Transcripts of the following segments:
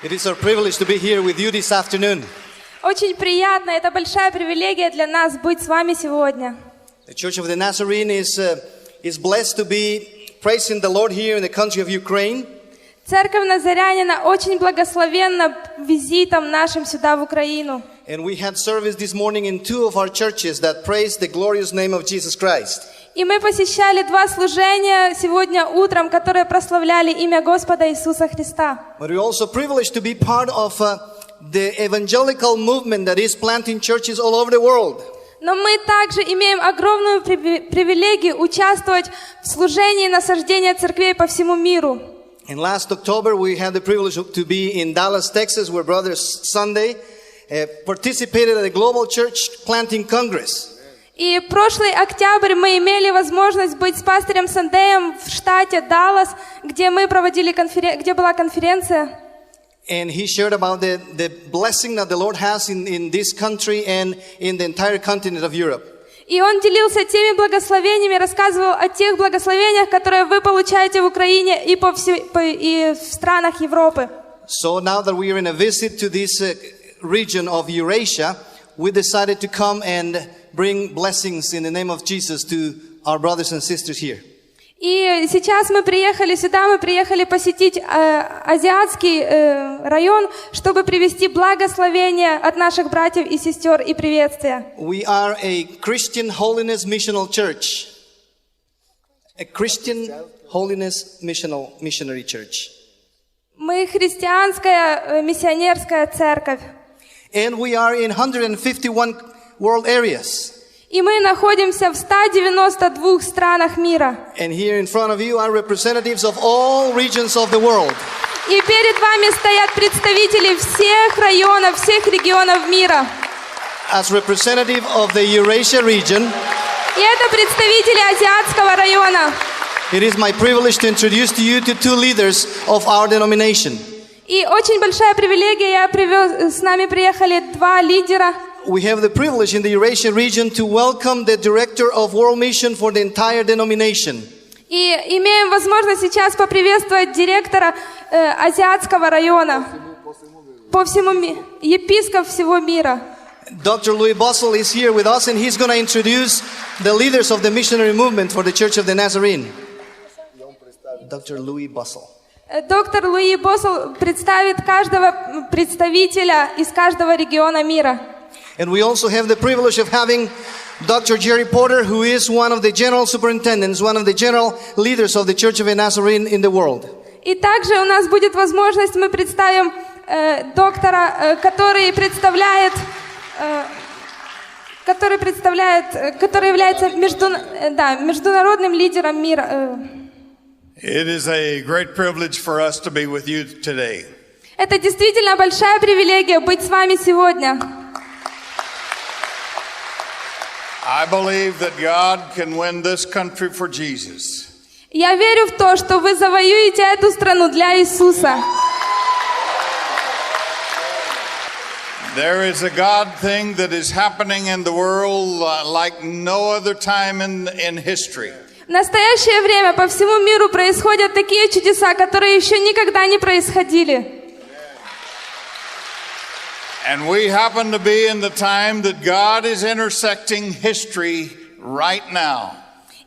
It is our privilege to be here with you this afternoon. Очень приятно, это большая привилегия для нас быть с вами сегодня. The Church of the Nazarene is blessed to be praising the Lord here in the country of Ukraine. Церковь Назарянина очень благословенна визитом нашим сюда в Украину. And we had service this morning in two of our churches that praise the glorious name of Jesus Christ. И мы посещали два служения сегодня утром, которые прославляли имя Господа Иисуса Христа. But we're also privileged to be part of the evangelical movement that is planting churches all over the world. Но мы также имеем огромную привилегию участвовать в служении насаждения церквей по всему миру. And last October we had the privilege to be in Dallas, Texas, where Brother Sunday participated at a global church planting congress. И прошлый октябрь мы имели возможность быть с пастырем Сандеем в штате Даллас, где мы проводили где была конференция. And he shared about the blessing that the Lord has in this country and in the entire continent of Europe. И он делился теми благословениями, рассказывал о тех благословениях, которые вы получаете в Украине и в странах Европы. So now that we are in a visit to this region of Eurasia, we decided to come and bring blessings in the name of Jesus to our brothers and sisters here. И сейчас мы приехали посетить азиатский район, чтобы привести благословение от наших братьев и сестер и приветствия. We are a Christian holiness missional church. A Christian holiness missionary church. Мы христианская миссионерская церковь. And we are in 151 world areas. И мы находимся в 192 странах мира. And here in front of you are representatives of all regions of the world. И перед вами стоят представители всех районов, всех регионов мира. As representative of the Eurasia region, и это представители азиатского района. It is my privilege to introduce to you the two leaders of our denomination. И очень большая привилегия, с нами приехали два лидера. We have the privilege in the Eurasia region to welcome the director of World Mission for the entire denomination. И имеем возможность сейчас поприветствовать директора азиатского района, епископ всего мира. Dr. Louis Bussell is here with us, and he's going to introduce the leaders of the missionary movement for the Church of the Nazarene. Dr. Louis Bussell. Доктор Луи Боссел представит каждого представителя из каждого региона мира. And we also have the privilege of having Dr. Jerry Porter, who is one of the general superintendents, one of the general leaders of the Church of the Nazarene in the world. И также у нас будет возможность, мы представим доктора, который является международным лидером мира. It is a great privilege for us to be with you today. Это действительно большая привилегия быть с вами сегодня. I believe that God can win this country for Jesus. Я верю в то, что вы завоюете эту страну для Иисуса. There is a God thing that is happening in the world like no other time in history. В настоящее время по всему миру происходят такие чудеса, которые еще никогда не происходили. And we happen to be in the time that God is intersecting history right now.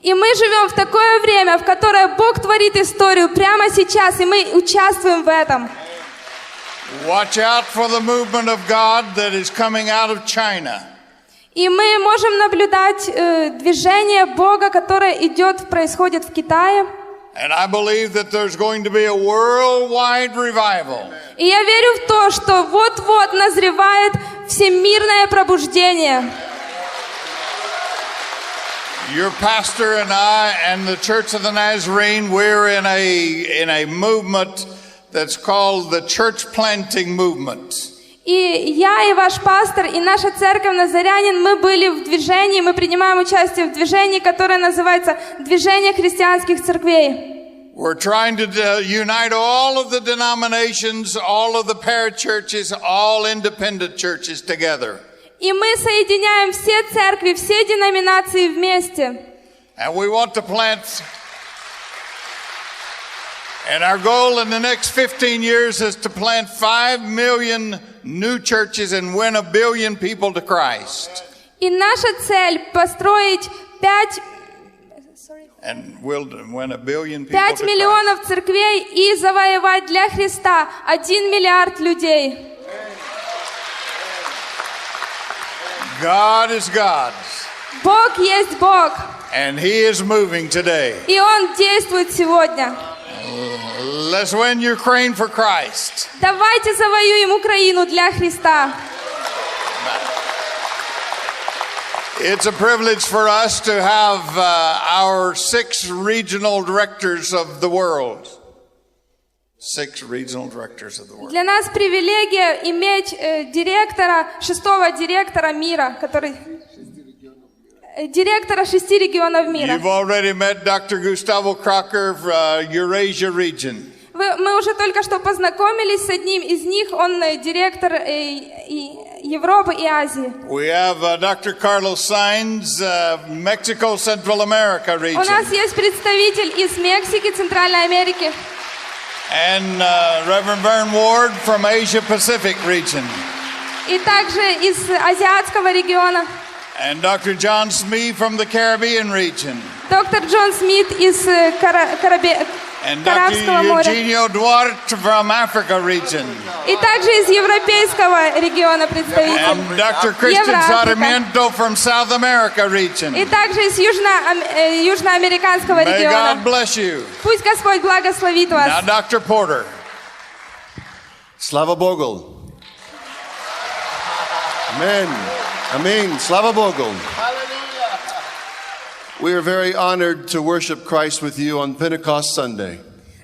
И мы живем в такое время, в которое Бог творит историю прямо сейчас, и мы участвуем в этом. Watch out for the movement of God that is coming out of China. И мы можем наблюдать движение Бога, которое происходит в Китае. And I believe that there's going to be a worldwide revival. И я верю в то, что вот-вот назревает всемирное пробуждение. Your pastor and I and the Church of the Nazarene, we're in a movement that's called the church planting movement. И я, и ваш пастор, и наша церковь Назарянин, мы были в движении, мы принимаем участие в движении, которое называется «Движение христианских церквей». We're trying to unite all of the denominations, all of the parachurches, all independent churches together. И мы соединяем все церкви, все деноминации вместе. And we want to plant And our goal in the next 15 years is to plant 5 million new churches and win 1 billion people to Christ. И наша цель построить 5 And we'll win 1 billion people to Christ. миллионов церквей и завоевать для Христа 1 миллиард людей. God is God. Бог есть Бог, And He is moving today. и Он действует сегодня. Let's win Ukraine for Christ. Давайте завоюем Украину для Христа. It's a privilege for us to have our 6 regional directors of the world. 6 regional directors of the world. Для нас привилегия иметь директора, 6-го директора мира, который... Директора 6 регионов мира. You've already met Dr. Gustavo Crocker of Eurasia region. Мы уже только что познакомились с одним из них, он директор Европы и Азии. We have Dr. Carlos Sainz, Mexico, Central America У region. нас есть представитель из Мексики, Центральной Америки. And Reverend Vern Ward from Asia Pacific region. И также из азиатского региона. And Dr. John Smee from the Caribbean region. Доктор Джон Смит из And Карибского Dr. моря. Eugenio Duarte from Africa region. И также из европейского региона представитель. And Dr. Christian Евроафрика. Sarmiento from South America region. И также из южноамериканского May региона. God bless you. Пусть Господь благословит Now, вас. Dr. Porter. Slava Bogu. Amen. Amen. Slava Bogu. We are very honored to worship Christ with you on Pentecost Sunday.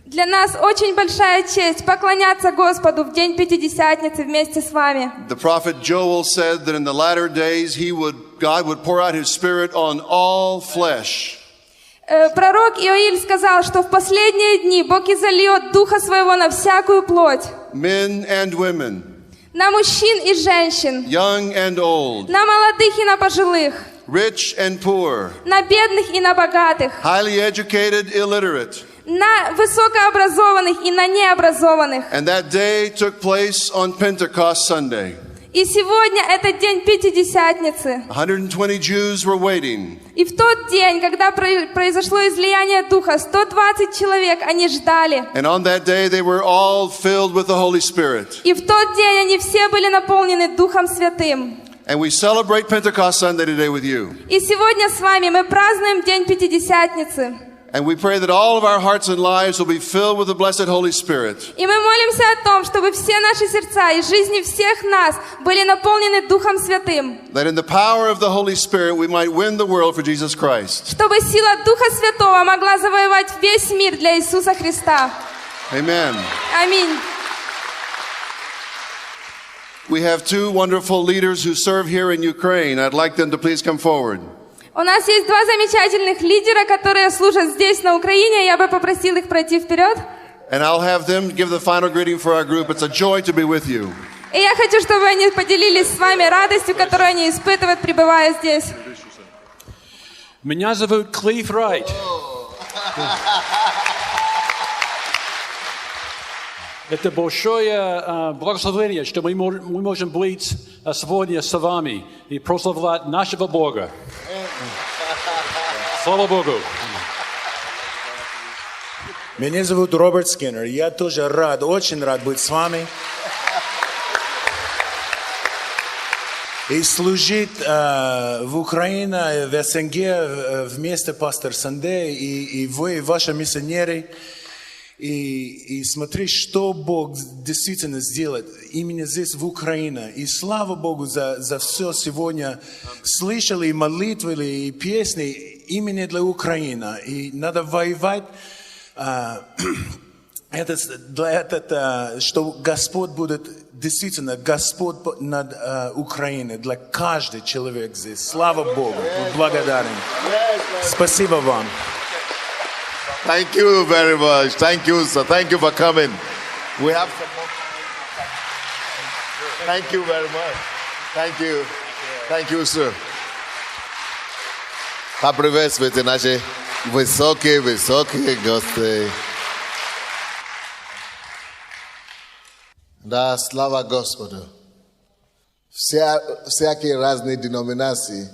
Для нас очень большая честь поклоняться Господу в день Пятидесятницы вместе с вами. The prophet Joel said that in the latter days God would pour out his spirit on all flesh. Пророк Иоиль сказал, что в последние дни Бог изольет Духа Своего на всякую плоть. Men and women, На мужчин и женщин, young and old, на молодых и на пожилых, rich and poor, на бедных и на богатых, highly educated, illiterate. на высокообразованных и на необразованных. And that day took place on Pentecost Sunday. И сегодня это день Пятидесятницы. 120 Jews were waiting. И в тот день, когда произошло излияние Духа, 120 человек, они ждали. And on that day they were all filled with the Holy Spirit. И в тот день они все были наполнены Духом Святым. And we celebrate Pentecost Sunday today with you. И сегодня с вами мы празднуем День Пятидесятницы. And we pray that all of our hearts and lives will be filled with the blessed Holy Spirit. И мы молимся о том, чтобы все наши сердца и жизни всех нас были наполнены Духом Святым. That in the power of the Holy Spirit we might win the world for Jesus Christ. Чтобы сила Духа Святого могла завоевать весь мир для Иисуса Христа. Amen. Аминь. We have 2 wonderful leaders who serve here in Ukraine. I'd like them to please come forward. У нас есть 2 замечательных лидера, которые служат здесь, на Украине. Я бы попросил их пройти вперед. And I'll have them give the final greeting for our group. It's a joy to be with you. И я хочу, чтобы они поделились с вами радостью, которую они испытывают, пребывая здесь. Меня зовут Клифф Райт. Это большое благословение, что мы можем быть сегодня с вами и прославлять нашего Бога. Слава Богу! Меня зовут Роберт Скиннер. Я тоже рад, очень рад быть с вами. И служить в Украине, в СНГ вместе пастор Санде и вы, ваши миссионеры. И смотри, что Бог действительно сделает именно здесь, в Украине. И слава Богу за все сегодня. Слышали молитвы и песни именно для Украины. И надо воевать что Господь будет действительно Господь над Украиной для каждого человека здесь. Слава Богу. Благодарен. Спасибо вам. Thank you very much. Thank you, sir. Thank you for coming. We have some more. Thank you very much. Thank you. Thank you, sir. Поприветствуйте наши высокие гости. Да, слава Господу. Всякие разные деноминации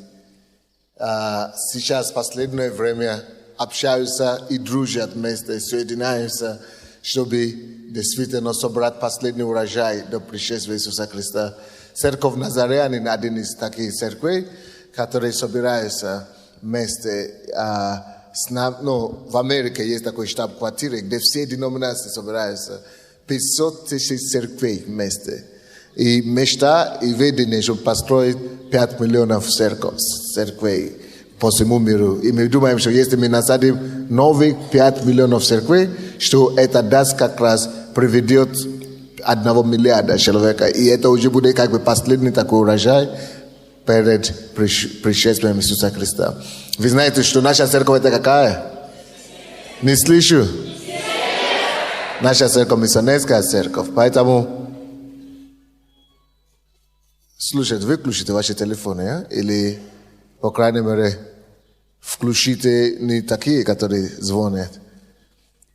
сейчас в последнее время общаются и дружат вместе, соединяются, чтобы действительно собрать последний урожай до пришествия Иисуса Христа. Церковь Назарянин один из таких церквей, которые собираются вместе. В Америке есть такой штаб-квартира, где все деноминации собираются. 500 тысяч церквей вместе. И мечта и видение, чтобы построить 5 миллионов церквей по всему миру. И мы думаем, что если мы насадим новых 5 миллионов церквей, что это даст как раз приведет 1 миллиарда человека. И это уже будет как бы последний такой урожай перед пришествием Иисуса Христа. Вы знаете, что наша церковь это какая? Не слышу. Наша церковь миссионерская церковь. Поэтому слушайте, выключите ваши телефоны, или, по крайней мере, включите не такие, которые звонят.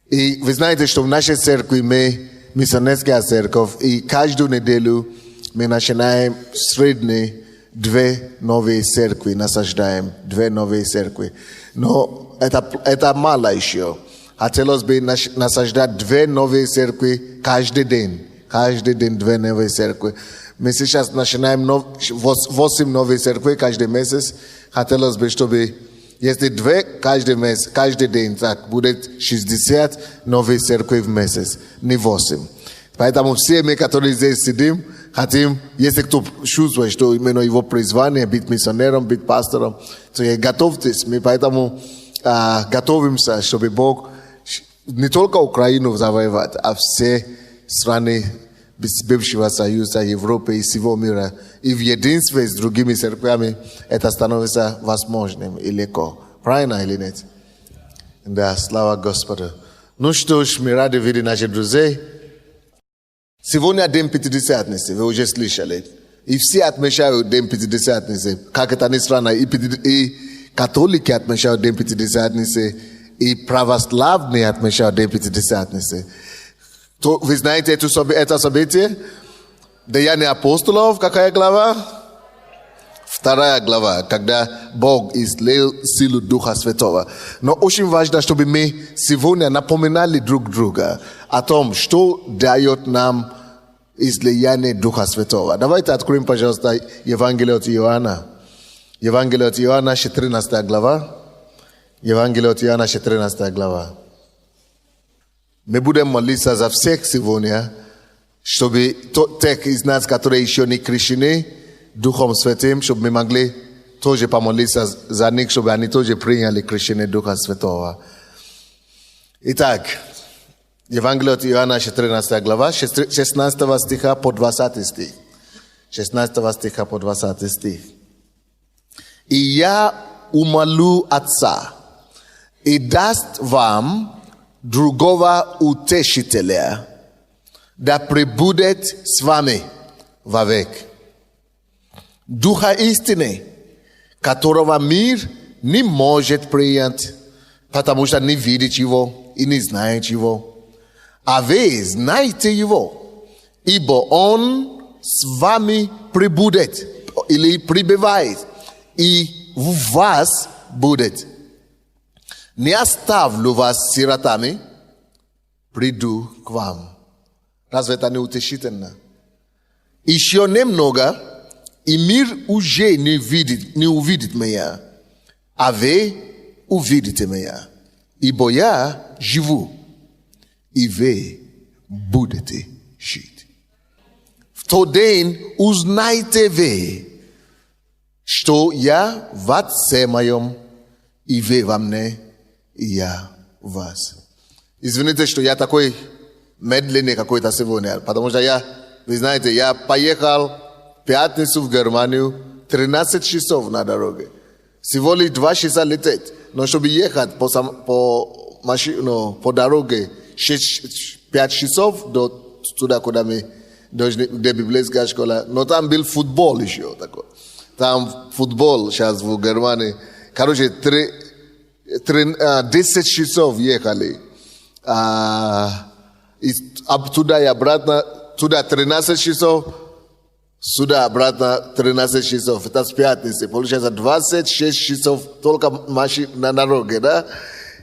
И вы знаете, что в нашей церкви мы миссионерская церковь, и каждую неделю мы начинаем средние 2 новые церкви, насаждаем 2 новые церкви. Но это мало еще. Хотелось бы насаждать 2 новые церкви каждый день. Каждый день 2 новые церкви. Мы сейчас начинаем 8 новые церкви каждый месяц. Хотелось бы, чтобы если 2 каждый месяц, каждый день, так будет 60 новые церкви в месяц, не 8. Поэтому все мы, которые здесь сидим, хотим, если кто чувствует, что именно его призвание быть миссионером, быть пастором, то готовьтесь. Мы поэтому готовимся, чтобы Бог не только Украину завоевать, а все страны бывшего Союза, Европы и всего мира. И в единстве с другими церквями это становится возможным и легко. Правильно или нет? Да, слава Господу. Ну что ж, мы рады видеть наших друзей. Сегодня День Пятидесятницы, вы уже слышали. И все отмечают День Пятидесятницы. Как это ни странно, и католики отмечают День Пятидесятницы, и православные отмечают День Пятидесятницы. То, вы знаете это событие? Деяния апостолов, какая глава? 2 глава, когда Бог излил силу Духа Святого. Но очень важно, чтобы мы сегодня напоминали друг друга о том, что дает нам излияние Духа Святого. Давайте откроем, пожалуйста, Евангелие от Иоанна. Евангелие от Иоанна, 14 глава. Евангелие от Иоанна, 14 глава. Мы будем молиться за всех сегодня, чтобы тех из нас, которые еще не крещены Духом Святым, чтобы мы могли тоже помолиться за них, чтобы они тоже приняли крещение Духа Святого. Итак, Евангелие от Иоанна, 14 глава, 16 стиха по 20 стих. 16 стиха по 20 стих. «И я умолю Отца, и даст вам другого утешителя, да пребудет с вами вовек. Духа истины, которого мир не может принять, потому что не видит его и не знает его. А вы знаете его, ибо он с вами пребудет или пребывает, и в вас будет. Не оставлю вас сиротами, приду к вам». Разве это не утешительно? Еще немного, и мир уже не увидит меня, а вы увидите меня, ибо я живу, и вы будете жить. В тот день узнаете вы, что я в Отце моем, и вы во мне, и я в вас. Извините, что я такой медленный какой-то сегодня, потому что вы знаете, я поехал в пятницу в Германию, 13 часов на дороге. Всего лишь 2 часа лететь, но чтобы ехать по дороге 5 часов до туда, куда мы должны, где библейская школа, но там был футбол еще такой. Там футбол сейчас в Германии. Короче, 10 часов ехали. Оттуда и обратно туда 13 часов, сюда обратно 13 часов. Это с пятницы. Получается 26 часов только на дороге, да?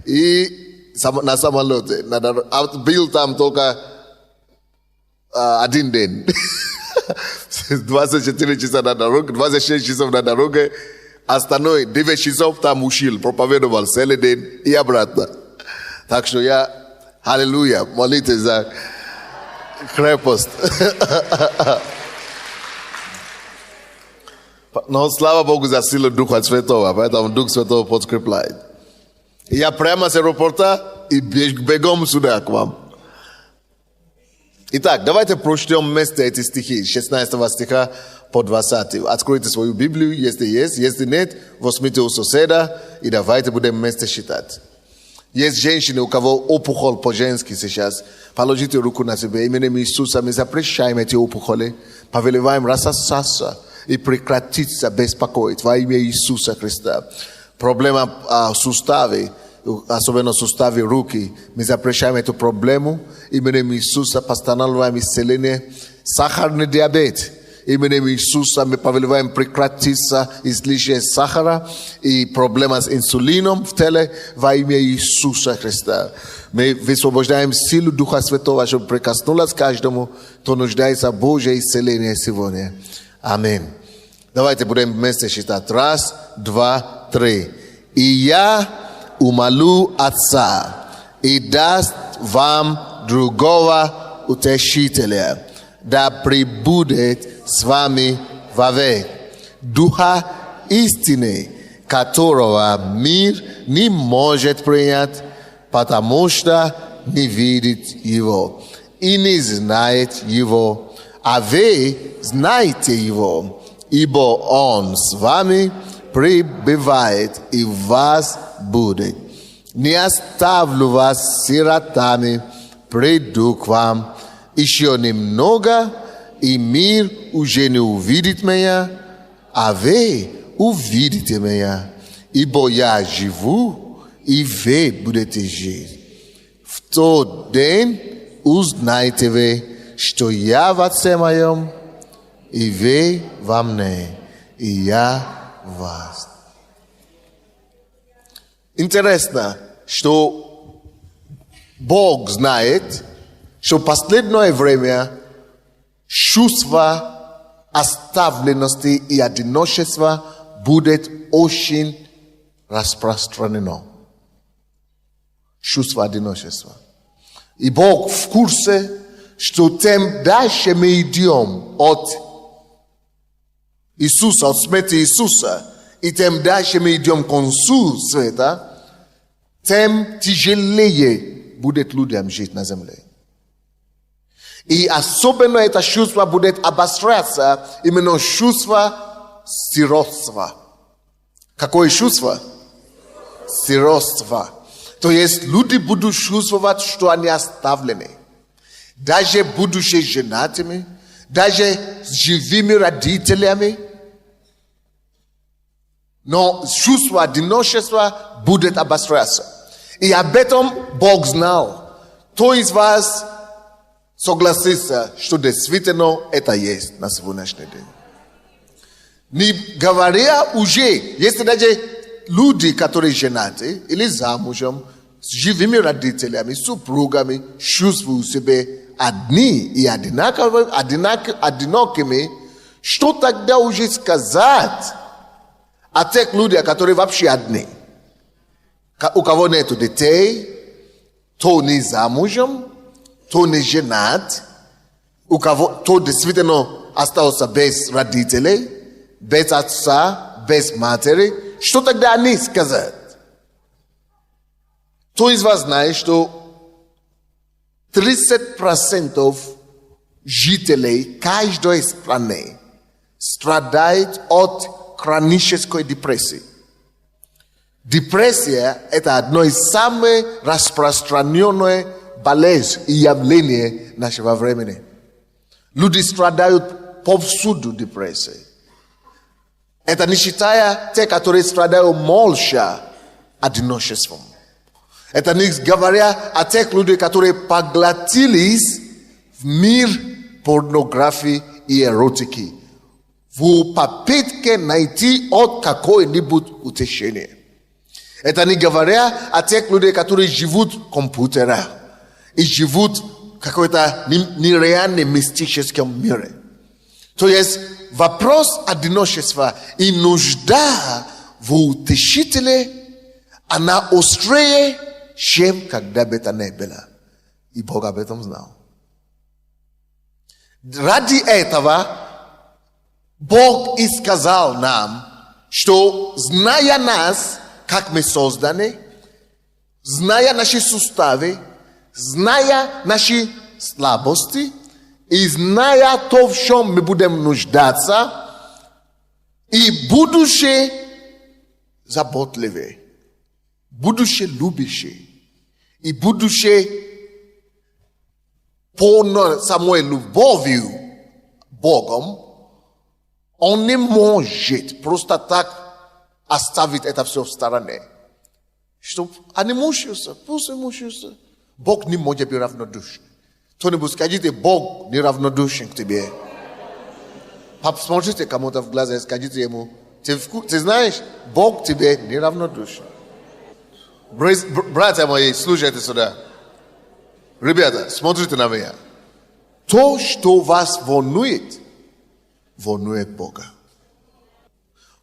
И на самолете. Был там только один день. 24 часа на дороге, 26 часов на дороге. Остальное 9 часов там учил, проповедовал целый день и обратно. Так что я, аллилуйя, молитесь за крепость. Но слава Богу за силу Духа Святого, поэтому Дух Святого подкрепляет. Я прямо с аэропорта и бегом сюда к вам. Итак, давайте прочтем вместе эти стихи, 16 стиха по 20. Откройте свою Библию, если есть. Если нет, возьмите у соседа и давайте будем вместе читать. Есть женщины, у кого опухоль по-женски сейчас. Положите руку на себя. Именем Иисуса мы запрещаем эти опухоли. Повелеваем рассосаться и прекратиться беспокоить во имя Иисуса Христа. Проблема суставы, особенно суставы руки. Мы запрещаем эту проблему. Именем Иисуса постанавливаем исцеление. Сахарный диабет. Именем Иисуса мы повелеваем прекратиться излишнее сахара и проблема с инсулином в теле во имя Иисуса Христа. Мы высвобождаем силу Духа Святого, чтобы прикоснулась каждому, кто нуждается в Божьем исцелении сегодня. Аминь. Давайте будем вместе считать. 1, 2, 3. И я умолю Отца, и даст вам другого утешителя, да пребудет с вами вовек. Духа истины, которого мир не может принять, потому что не видит его и не знает его. А вы знаете его, ибо он с вами пребывает и в вас будет. Не оставлю вас сиротами, приду к вам. Еще немного, и мир уже не увидит меня, а вы увидите меня, ибо я живу, и вы будете жить. В тот день узнаете вы, что я в Отце моем, и вы во мне, и я в вас. Интересно, что Бог знает, что в последнее время чувство оставленности и одиночества будет очень распространено. Чувство одиночества. И Бог в курсе, что тем дальше мы идем от Иисуса, от смерти Иисуса, и тем дальше мы идем к концу света, тем тяжелее будет людям жить на земле. И особенно это чувство будет обостряться именно чувство сиротства. Какое чувство? Сиротство. То есть люди будут чувствовать, что они оставлены. Даже будучи женатыми, даже с живыми родителями. Но чувство одиночества будет обостряться. И об этом Бог знал. Кто из вас согласится, что действительно это есть на сегодняшний день? Не говоря уже, если даже люди, которые женаты или замужем, с живыми родителями, супругами, чувствуют себя одни и одинокими, что тогда уже сказать о тех людях, которые вообще одни? У кого нету детей, кто не замужем, кто не женат, у кого кто действительно остался без родителей, без отца, без матери, что тогда они сказать? Кто из вас знает, что 30% жителей каждой страны страдают от хронической депрессии? Депрессия – это одно из самых распространенных болезней и явлений нашего времени. Люди страдают повсюду депрессией. Это не считая те, которые страдают молча одиночеством. Это не говоря о тех людях, которые поглотились в мир порнографии и эротики в попытке найти от какое-нибудь утешение. Это не говоря о тех людей, которые живут в компьютерах и живут в какой-то нереальном мистическом мире. То есть вопрос одиночества и нужда в утешителе, она острее, чем когда бы это не было. И Бог об этом знал. Ради этого Бог и сказал нам, что, зная нас, как мы созданы, зная наши суставы, зная наши слабости и зная то, в чем мы будем нуждаться, и будучи заботливы, будучи любящие, и будучи полной самой любовью Богом, Он не может просто так оставить это все в стороне. Чтобы они мучаются, пусть мучаются. Бог не может быть равнодушен. Кто-нибудь скажите, Бог не равнодушен к тебе. Посмотрите кому-то в глаза и скажите ему, ты знаешь, Бог тебе не равнодушен. Братья мои, слушайте сюда. Ребята, смотрите на меня. То, что вас волнует, волнует Бога.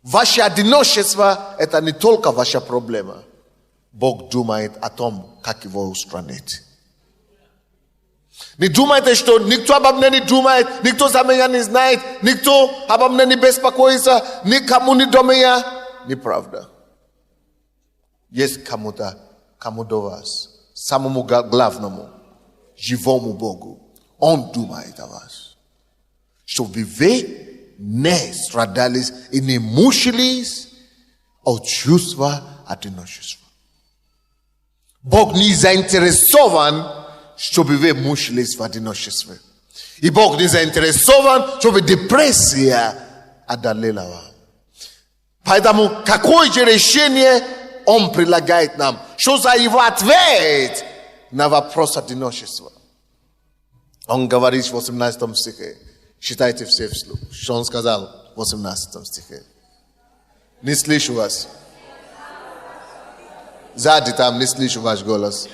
Ваше одиночество – это не только ваша проблема. Бог думает о том, как его устранить. Не думайте, что никто обо мне не думает, никто за меня не знает, никто обо мне не беспокоится, никому не до меня. Неправда. Есть кому-то, кому до вас, самому главному, живому Богу. Он думает о вас. Чтобы вы не страдались и не мучились от чувства одиночества. Бог не заинтересован, чтобы вы мучились в одиночестве. И Бог не заинтересован, чтобы депрессия одолела вас. Поэтому какое же решение Он предлагает нам? Что за его ответ на вопрос одиночества? Он говорит в 18 стихе. Читайте все вслух. Что он сказал в 18 стихе? Не слышу вас. Сзади там не слышу ваш голос.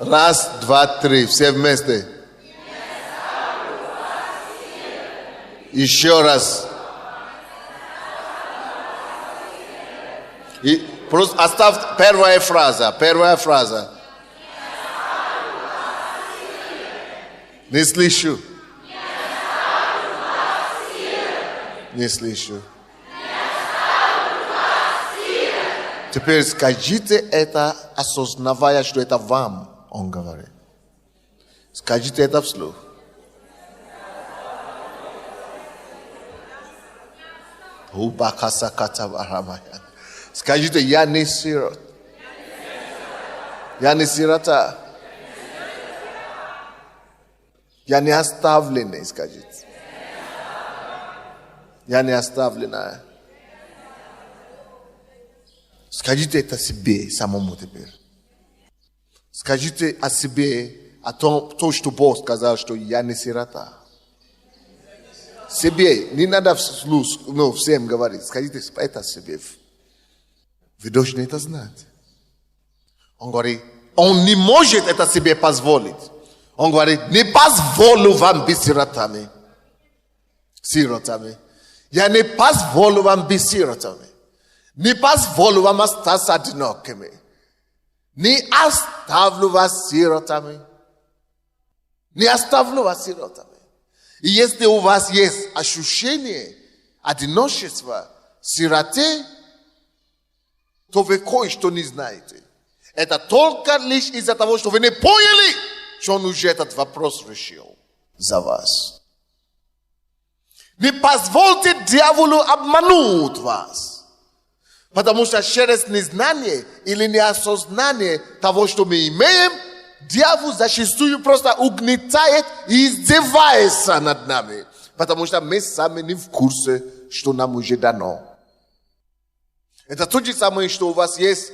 Раз, два, три. Все вместе. Еще раз. И просто оставь первая фраза. Не слышу. Не слышу. Теперь скажите это, осознавая, что это вам, он говорит. Скажите это вслух. Скажите, я не сирот. Я не сирота. Я не оставленный, скажите. Я не оставленная. Скажите это себе самому теперь. Скажите о себе, о том, что Бог сказал, что я не сирота. Себе, не надо вслух, всем говорить. Скажите это себе. Вы должны это знать. Он говорит, он не может это себе позволить. Он говорит, не позволю вам быть сиротами. Я не позволю вам быть сиротами. Не позволю вам остаться одинокими. Не оставлю вас сиротами. Не оставлю вас сиротами. И если у вас есть ощущение одиночества, сироты, то вы кое-что не знаете. Это только лишь из-за того, что вы не поняли, что он уже этот вопрос решил за вас. Не позвольте дьяволу обмануть вас. Потому что через незнание или неосознание того, что мы имеем, дьявол зачастую просто угнетает и издевается над нами. Потому что мы сами не в курсе, что нам уже дано. Это то же самое, что у вас есть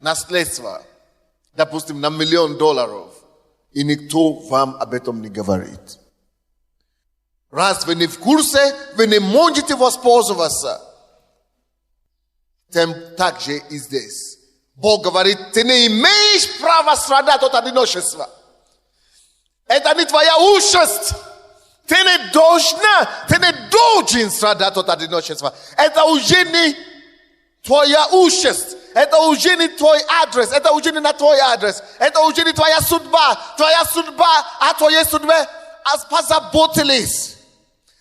наследство. Допустим, на $1 000 000. и никто вам об этом не говорит. Раз вы не в курсе, вы не можете воспользоваться. Тем также и здесь. Бог говорит, ты не имеешь права страдать от одиночества. Это не твоя участь. Ты не должен страдать от одиночества. Это уже не твоя участь. Это уже не твой адрес. Это уже не на твой адрес. Это уже не твоя судьба. Твоя судьба, о твоей судьбе позаботились.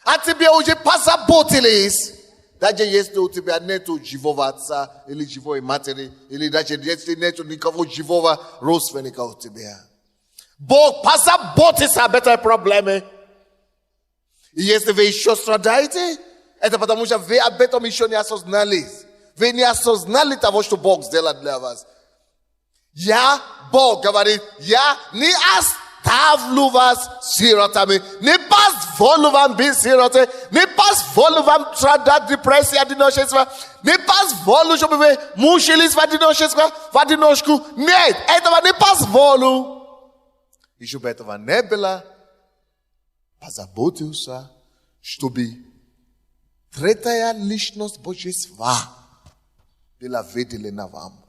А тебе уже позаботились. Даже если у тебя нету живого отца или живой матери, или даже если нету никого живого родственника у тебя. Бог позаботится об этой проблеме. И если вы еще страдаете, это потому что вы об этом еще не осознали. Вы не осознали того, что Бог сделал для вас. Бог говорит, я не оставлю вас сиротами, не позволю вам быть сиротой, не позволю вам страдать депрессией, одиночества, не позволю, чтобы вы мучились в одиночку. Нет, этого не позволю. И чтобы этого не было, позаботился, чтобы третья личность Божества была выделена вам.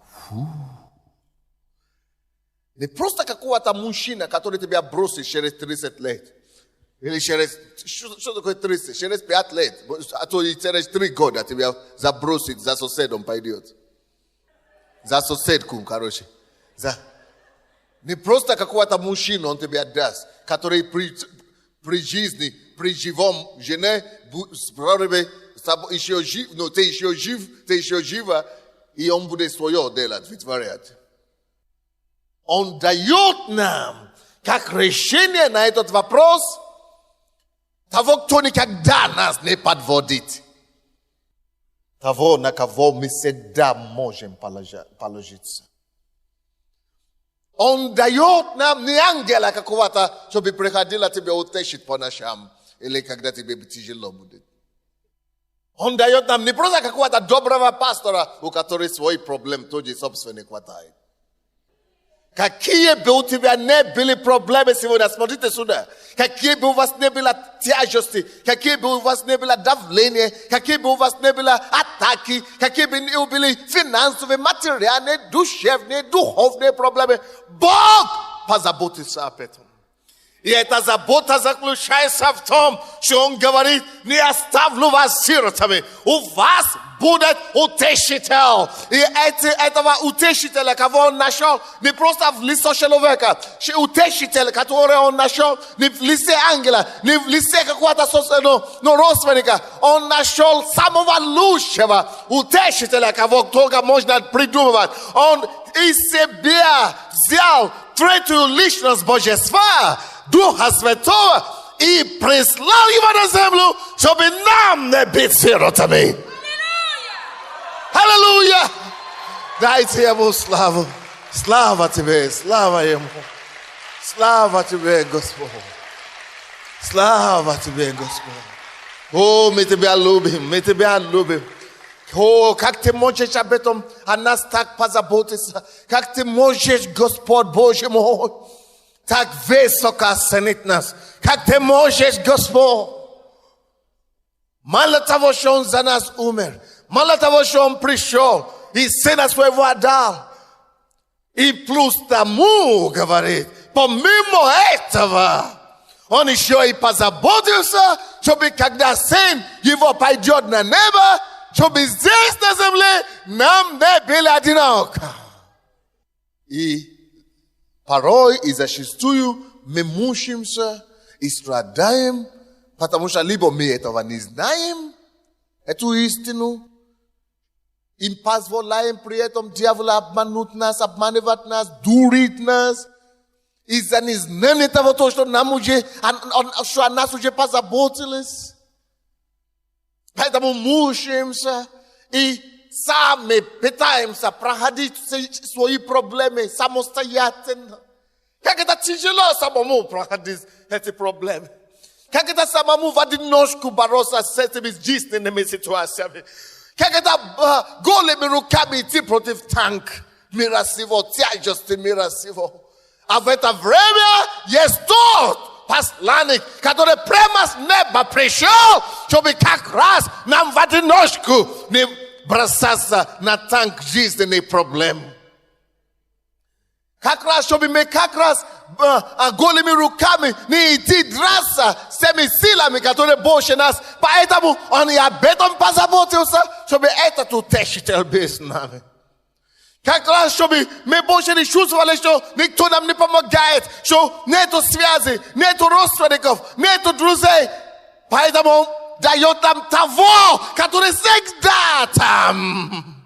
Не просто какого-то мужчина, который тебя бросит через 30 лет. Или через, что такое 30? Через 5 лет. А то и через 3 года тебя забросит, за соседом пойдет. За соседку, короче. Не просто какого-то мужчину он тебе даст, который при жизни, при живом жене, еще жив, но ты еще жив, ты еще жива, и он будет свое делать, вытворять. Он дает нам, как решение на этот вопрос, того, кто никогда нас не подводит. Того, на кого мы всегда можем положиться. Он дает нам не ангела какого-то, чтобы приходила тебя утешить по ночам, или когда тебе тяжело будет. Он дает нам не просто какого-то доброго пастора, у которого свои проблемы тоже собственно хватает. Какие бы у тебя не были проблемы сегодня, смотрите сюда. Какие бы у вас не было тяжести, какие бы у вас не было давления, какие бы у вас не было атаки, какие бы не были финансовые, материальные, душевные, духовные проблемы, Бог позаботится об этом. И эта забота заключается в том, что Он говорит, не оставлю вас сиротами, у вас будет утешитель. И этого утешителя, кого Он нашел, не просто в лице человека, утешитель, который Он нашел не в лице ангела, не в лице какого-то родственника, Он нашел самого лучшего утешителя, кого только можно придумывать. Он из себя взял третью личность Божества, Духа Святого, и прислал его на землю, чтобы нам не быть сиротами. Аллилуйя! Дайте ему славу. Слава тебе, слава ему. Слава тебе, Господь. Слава тебе, Господь. О, мы тебя любим, мы тебя любим. О, как ты можешь об этом о нас так позаботиться? Как ты можешь, Господь Боже мой, так высоко оценить нас? Как ты можешь, Господь? Мало того, что Он за нас умер, мало того, что Он пришел и Сына Своего отдал, и плюс тому, говорит, помимо этого, Он еще и позаботился, чтобы когда Сын Его пойдет на небо, чтобы здесь на земле нам не было одиноко. И порой и зачастую мы мучимся и страдаем, потому что либо мы этого не знаем, эту истину, и позволяем при этом дьяволу обмануть нас, обманывать нас, дурить нас, из-за незнания того, что нам уже, что о нас уже позаботились. Поэтому мучаемся и сами пытаемся проходить свои проблемы самостоятельно. Как это тяжело самому проходить эти проблемы. Как это самому в одиночку бороться с этими жизненными ситуациями. Как это голыми руками идти против танка мира сего, тяжести мира сего. А в это время есть тот посланник, который прямо с неба пришел, чтобы как раз нам в одиночку не бросаться на танк жизненных проблем. Как раз, чтобы мы как раз голыми руками не идти драться с теми силами, которые больше нас. Поэтому он и об этом позаботился, чтобы этот утешитель был с нами. Как раз, чтобы мы больше не чувствовали, что никто нам не помогает, что нету связи, нету родственников, нету друзей. Поэтому он дает нам того, который всегда там.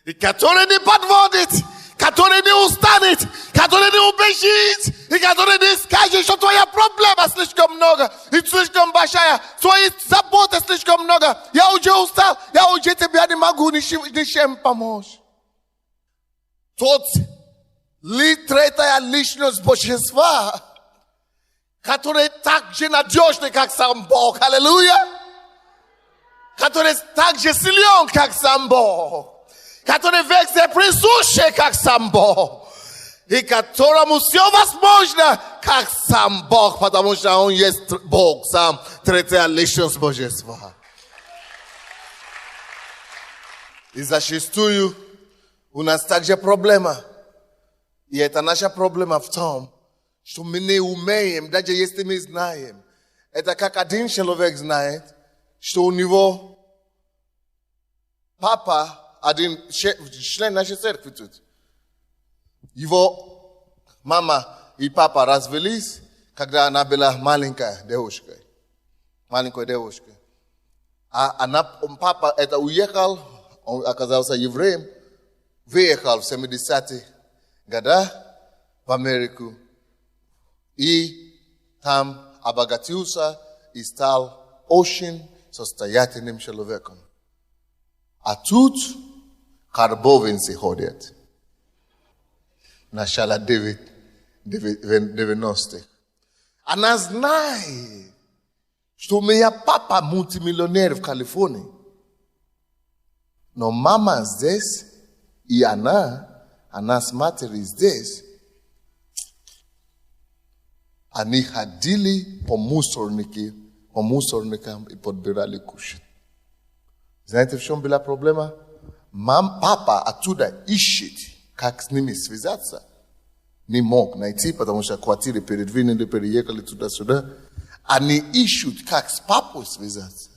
И который не подводит, который не устанет, который не убежит, и который не скажет, что твоя проблема слишком много, и слишком большая, твои заботы слишком много. Я уже устал, я уже тебе не могу ничем помочь. Тот третья личность божества, который так же надежный, как сам Бог. Аллилуйя! Который так же силен, как сам Бог. Который везде присущий, как сам Бог. И которому все возможно, как сам Бог, потому что Он есть Бог, сам третья личность божества. И зачастую у нас также проблема. И это наша проблема в том, что мы не умеем, даже если мы знаем. Это как один человек знает, что у него папа, один член нашей церкви тут. Его мама и папа развелись, когда она была маленькой девушкой. Маленькой девушкой. А папа это уехал, он оказался евреем, выехал в 70-х годах в Америку. И там обогатился и стал очень состоятельным человеком. А тут карбовинцы ходят. Начало 90-х. Она знает, что у меня папа мультимиллионер в Калифорнии. Но мама здесь, и она с матерью здесь. Они ходили по мусорникам и подбирали кушать. Знаете, в чем была проблема? Папа оттуда ищет, как с ними связаться. Не мог найти, потому что квартиры передвинули, переехали туда-сюда. Они ищут, как с папой связаться.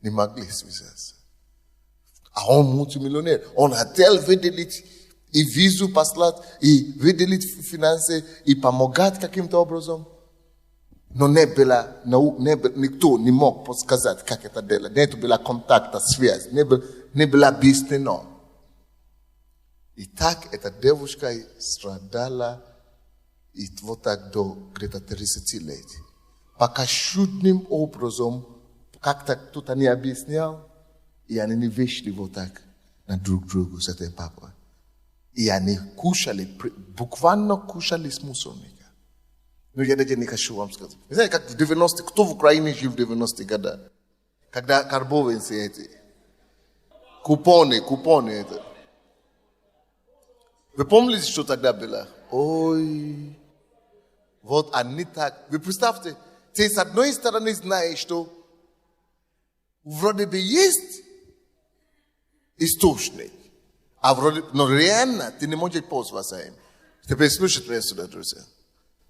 Не могли связаться. А он мультимиллионер. Он хотел выделить и визу послать, и выделить финансы, и помогать каким-то образом. Но никто не мог подсказать, как это делать. Не было контакта, связь, не было объяснено. И так эта девушка страдала и вот так до где-то 30 лет. Пока чудным образом, как-то кто-то не объяснял, и они не вышли вот так на друг другу с этим папой. И они кушали, буквально кушали с мусорника. Но я даже не хочу вам сказать. Вы знаете, как в 90-х, кто в Украине жил в 90-е годы? Когда карбовинцы эти, купоны это. Вы помните, что тогда было? Ой, вот они так. Вы представьте, ты с одной стороны знаешь, что вроде бы есть источник, но реально ты не можешь пользоваться им. Теперь слушайте меня сюда, друзья.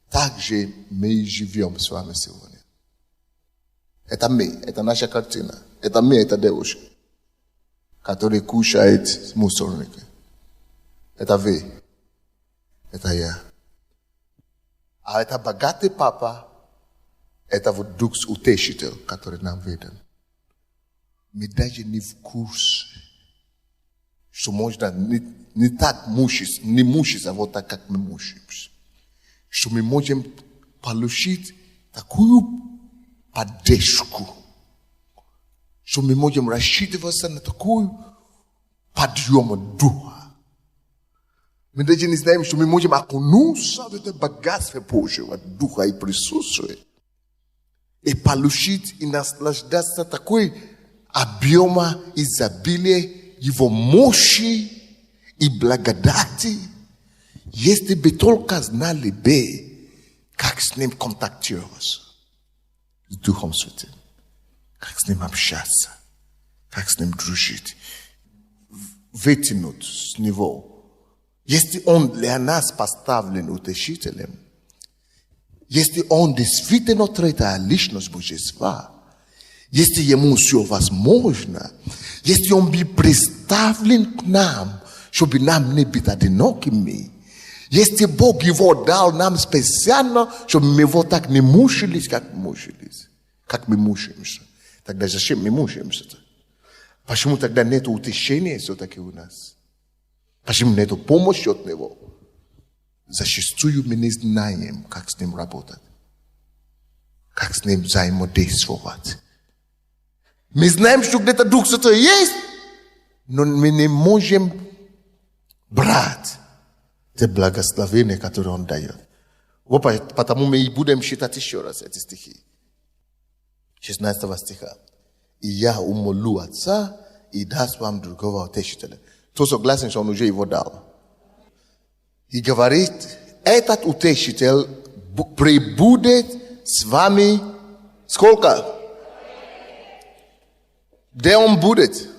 Так же мы и живем с вами сегодня. Это мы, это наша картина. Это мы, это девушка, которая кушает с мусорника. Это вы, это я. А это богатый папа, это вот Дух Утешитель, который нам виден. Мы даже не в курсе, что можно не так мучиться, вот так, как мы мучаемся. Что мы можем получить такую поддержку, что мы можем рассчитываться на такую подъем духа. Мы даже не знаем, что мы можем окунуться в это богатство Божьего духа и присутствия и получить и наслаждаться такой объема изобилия Его мощи и благодати Если бы только знали бы, как с ним контактировать, с Духом Святым, как с ним общаться, как с ним дружить, вытянуть с него. Если он для нас поставлен утешителем, если он действительно третья личность Божества, если ему все возможно, если он был представлен к нам, чтобы нам не быть одинокими, если Бог его дал нам специально, чтобы мы его так не мучились, как мы мучаемся. Тогда зачем мы мучаемся-то? Почему тогда нет утешения все-таки у нас? Почему нет помощи от него? Зачастую мы не знаем, как с ним работать, как с ним взаимодействовать. Мы знаем, что где-то Дух Святой есть, но мы не можем брать те благословения, которые Он дает. Вот потому мы и будем читать еще раз эти стихи. 16 стиха. И я умолю Отца, и даст вам другого утешителя. Кто согласен, что Он уже его дал? И говорит, этот утешитель прибудет с вами сколько? Где он будет?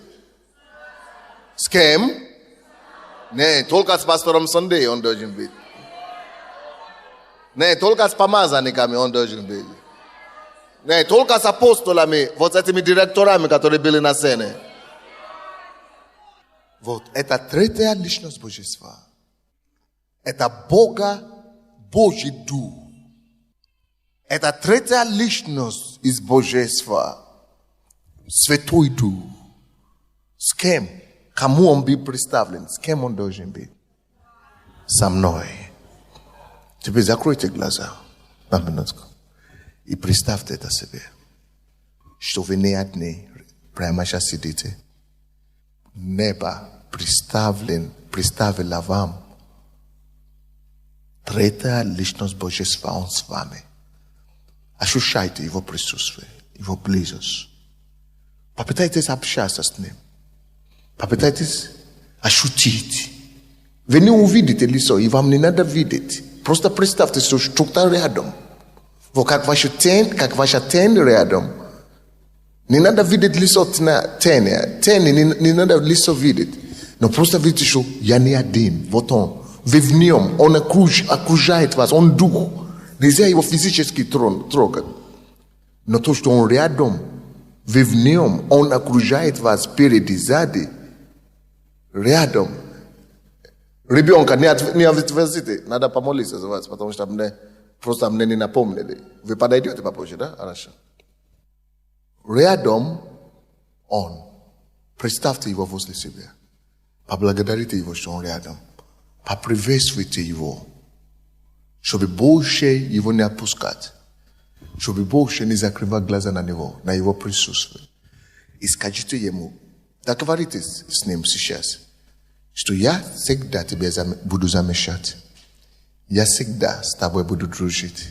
С кем? Не, только с пастором Сандей он должен быть. Не, только с помазанниками он должен быть. Не, только с апостолами, вот с этими директорами, которые были на сцене. Вот, это третья личность Божества. Это Бога, Божий Дух. Это третья личность из Божества. Святой Дух. С кем? Кому он был представлен? С кем он должен быть? Со мной. Теперь закройте глаза на минутку. И представьте это себе. Что вы не одни. Прямо сейчас сидите. Небо представило вам. Третья личность Божества, Он с вами. Ощущайте Его присутствие, Его близость. Попытайтесь общаться с Ним. Попытайтесь ощутить. Вы не увидите лицо, и вам не надо видеть. Просто представьте, что что-то рядом. Вот как ваша тень рядом. Не надо видеть лицо тени, не надо лицо видеть. Но просто видите, что я не один. Вот он. Вы в нем, он окружает вас, он дух. Нельзя его физически трогать. Но то, что он рядом, вы в нем, он окружает вас впереди, сзади. Рядом. Ребенка не отвезите, надо помолиться за вас, потому что просто мне не напомнили. Вы подойдете попозже, да? Хорошо. Рядом он. Представьте его возле себя. Поблагодарите его, что он рядом. Поприветствуйте его. Чтобы больше его не опускать. Чтобы больше не закрывать глаза на него, на его присутствие. И скажите ему, договоритесь с ним сейчас, что я всегда тебя буду замечать. Я всегда с тобой буду дружить.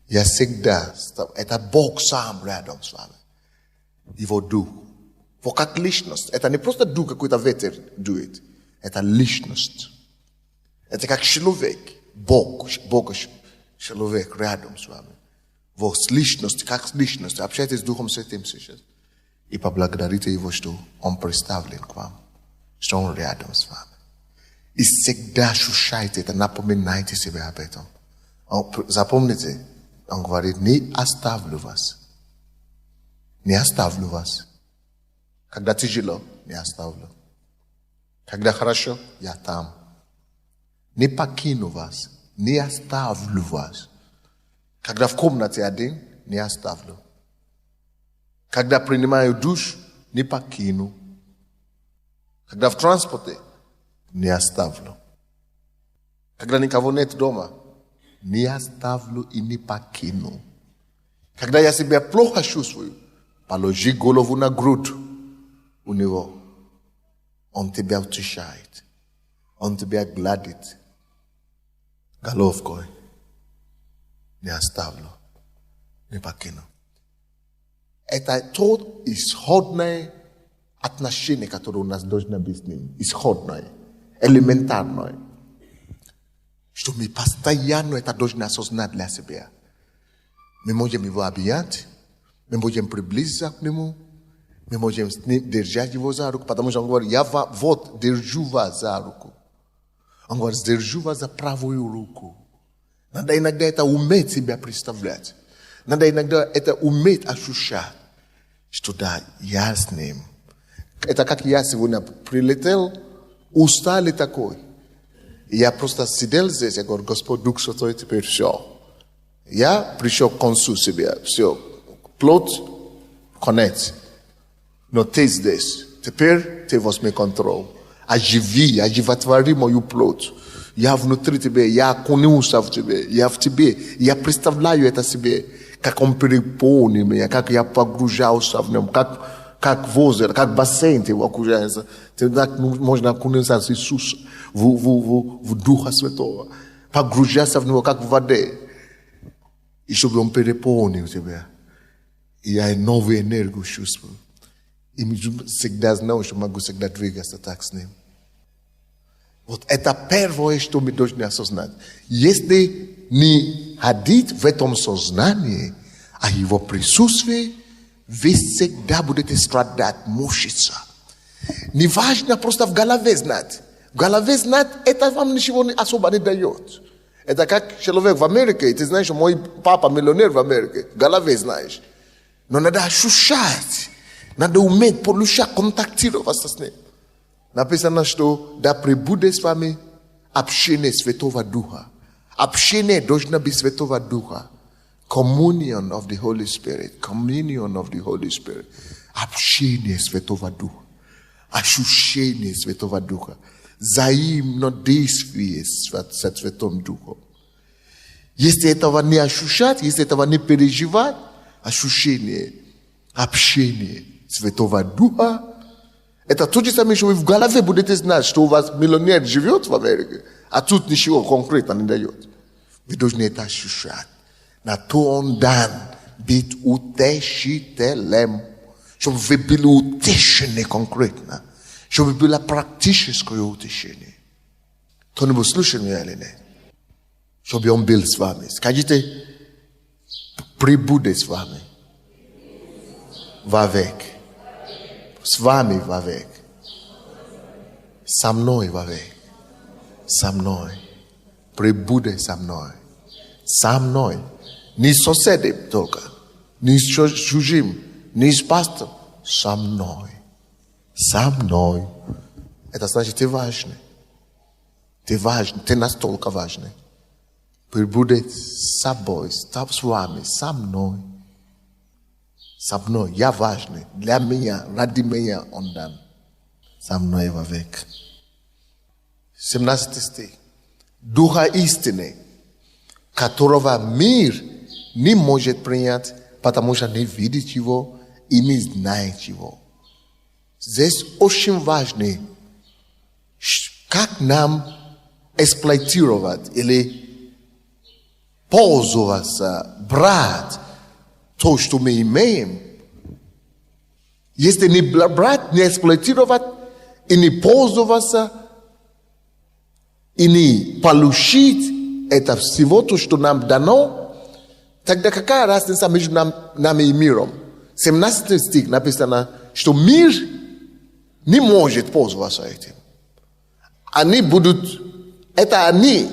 Я всегда с тобой. Это Бог сам рядом с вами. Его дух. Вот как личность. Это не просто дух какой-то ветер дует. Это личность. Это как человек. Бог человек рядом с вами. Вот с личностью, как с личностью. Общайтесь с Духом Святым сейчас. И поблагодарите его, что он представлен к вам. Что он рядом с вами. И всегда ощущайте это, напоминайте себе об этом. Запомните, он говорит, не оставлю вас. Не оставлю вас. Когда тяжело, не оставлю. Когда хорошо, я там. Не покину вас, не оставлю вас. Когда в комнате один, не оставлю. Когда принимаю душ, не покину. Когда в транспорте, не оставлю. Когда никого нет дома, не оставлю и не покину. Когда я себя плохо чувствую, положи голову на грудь у него. Он тебя утешает. Он тебя гладит. Головкой. Не оставлю. Не покину. Это то исходное отношение, которое у нас должно быть с ним. Исходное. Элементарное. что мы постоянно это должны осознать для себя. Мы можем его объять, мы можем приблизиться к нему, мы можем держать его за руку, потому что он говорит, я вот держу вас за руку. Он говорит, держу вас за правую руку. Надо иногда это уметь себя представлять. Надо иногда это уметь ощущать, что да, я с ним. Это как я сегодня прилетел, усталый такой. И я просто сидел здесь, я говорю, Господь Дух Святой, теперь все. Я пришел к концу себе, все. Плод, конец. Но ты здесь. Теперь ты возьми контроль. Оживотвори мою плоть. Я внутри тебя, я окунулся в тебе, я в тебе. Я представляю это себе, как он переполнил меня, как я погружался в нем, как в озеро, как бассейн ты окружаешься. Так можно окунуться в Иисуса, в Духа Святого. Погружаться в него, как в воде. И чтобы он переполнил тебя. И я новую энергию чувствую. И всегда знаю, что могу всегда двигаться так с ним. Вот это первое, что мы должны осознать. Если не ходить в этом сознании, а его присутствие, вы всегда будете страдать, мучиться. Не важно просто в голове знать. В голове знать, это вам ничего особо не дает. Это как человек в Америке. Ты знаешь, мой папа миллионер в Америке. В голове знаешь. Но надо ощущать. Надо уметь получать, контактироваться с ним. Написано, что да пребудет с вами общение Святого Духа. Общение должно быть Святого Духа. Communion of the Holy Spirit. Communion of the Holy Spirit. Общение Святого Духа. Ощущение Святого Духа. Взаимодействие со Святым Духом. Если этого не ощущать, если этого не переживать, ощущение, общение Святого Духа, это то же самое, что вы в голове будете знать, что у вас миллионер живет в Америке, а тут ничего конкретно не дает. Вы должны это ощущать. На то он дан быть утешителем, чтобы вы были утешены конкретно, чтобы было практическое утешение. Кто-нибудь слушает меня или нет? Чтобы он был с вами. Скажите, прибудет с вами. Вовек. С вами вовек. Со мной вовек. Со мной. Прибудет со мной. Со мной. Не с соседом только. Не с чужим. Не с пастором. Со мной. Со мной. Это значит, ты важный. Ты важный. Ты настолько важный. Прибудет с собой. С вами. Со мной. Со мной. Я важный. Для меня. Ради меня он дан. Со мной вовек. 17 стих. Духа истины, которого мир не может принять, потому что не видит его и не знает его. Здесь очень важно, как нам эксплуатировать или пользоваться, брать то, что мы имеем. Если не брать, не эксплуатировать и не пользоваться, и не получить это всего, то, что нам дано, тогда какая разница между нами и миром? 17 стих написано, что мир не может пользоваться этим. Они будут, это они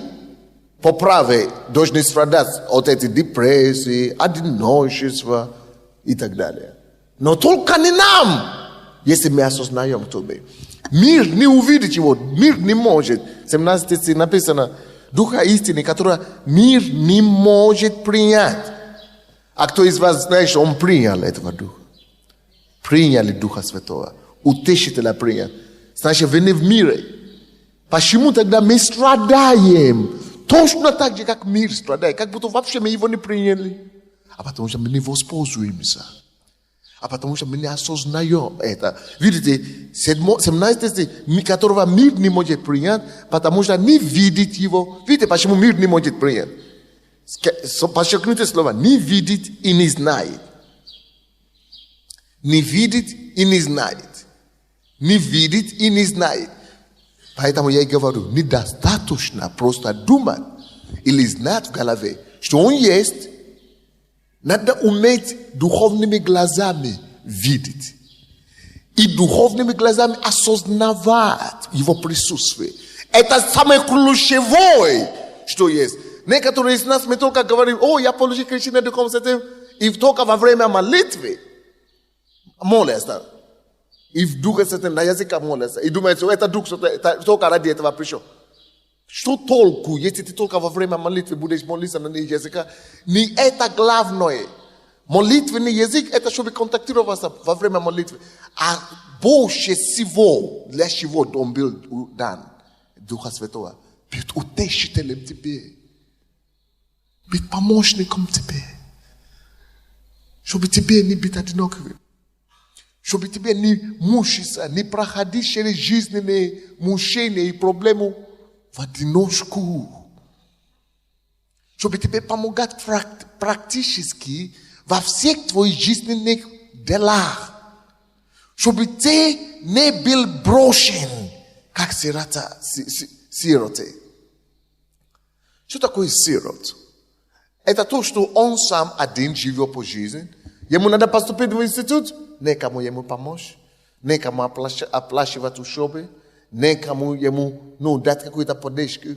по праву должны страдать от этой депрессии, одиночества и так далее. Но только не нам, если мы осознаем, кто мы. Мир не увидит его, мир не может. 17 стих написано, Духа истины, которого мир не может принять. А кто из вас знает, что он принял этого Духа? Приняли Духа Святого. Утешителя принял. Значит, вы не в мире. Почему тогда мы страдаем? Точно так же, как мир страдает. Как будто вообще мы его не приняли. А потому что мы не воспользуемся. А потому что мы не осознаем это. Видите, 17 стих, которого мир не может принять, потому что не видит его. Видите, почему мир не может принять? Подчеркните слово, не видит и не знает. Не видит и не знает. Не видит и не знает. Поэтому я и говорю, недостаточно просто думать, или знать в голове, что он есть, надо уметь духовными глазами видеть. И духовными глазами осознавать его присутствие. Это самое ключевое, что есть. Некоторые из нас, мы только говорим, я получил крещение Духом Святым, и только во время молитвы молятся. И в Духе Святым на языке молятся. И думают, что это Дух Святой, только ради этого пришел. Что толку, если ты только во время молитвы будешь молиться на языке? Не это главное. Молитвенный язык, это чтобы контактироваться во время молитвы. А больше всего, для чего он был дан, Духа Святого, быть утешителем тебе, быть помощником тебе, чтобы тебе не быть одиноким, чтобы тебе не мучиться, не проходить через жизненные мучения и проблемы в одиночку, чтобы тебе помогать практически во всех твоих жизненных делах, чтобы ты не был брошен, как сироты. Что такое сирот? Это то, что он сам один живет по жизни. Ему надо поступить в институт, некому ему помочь, некому оплачивать учебы, некому ему дать какую-то поддержку.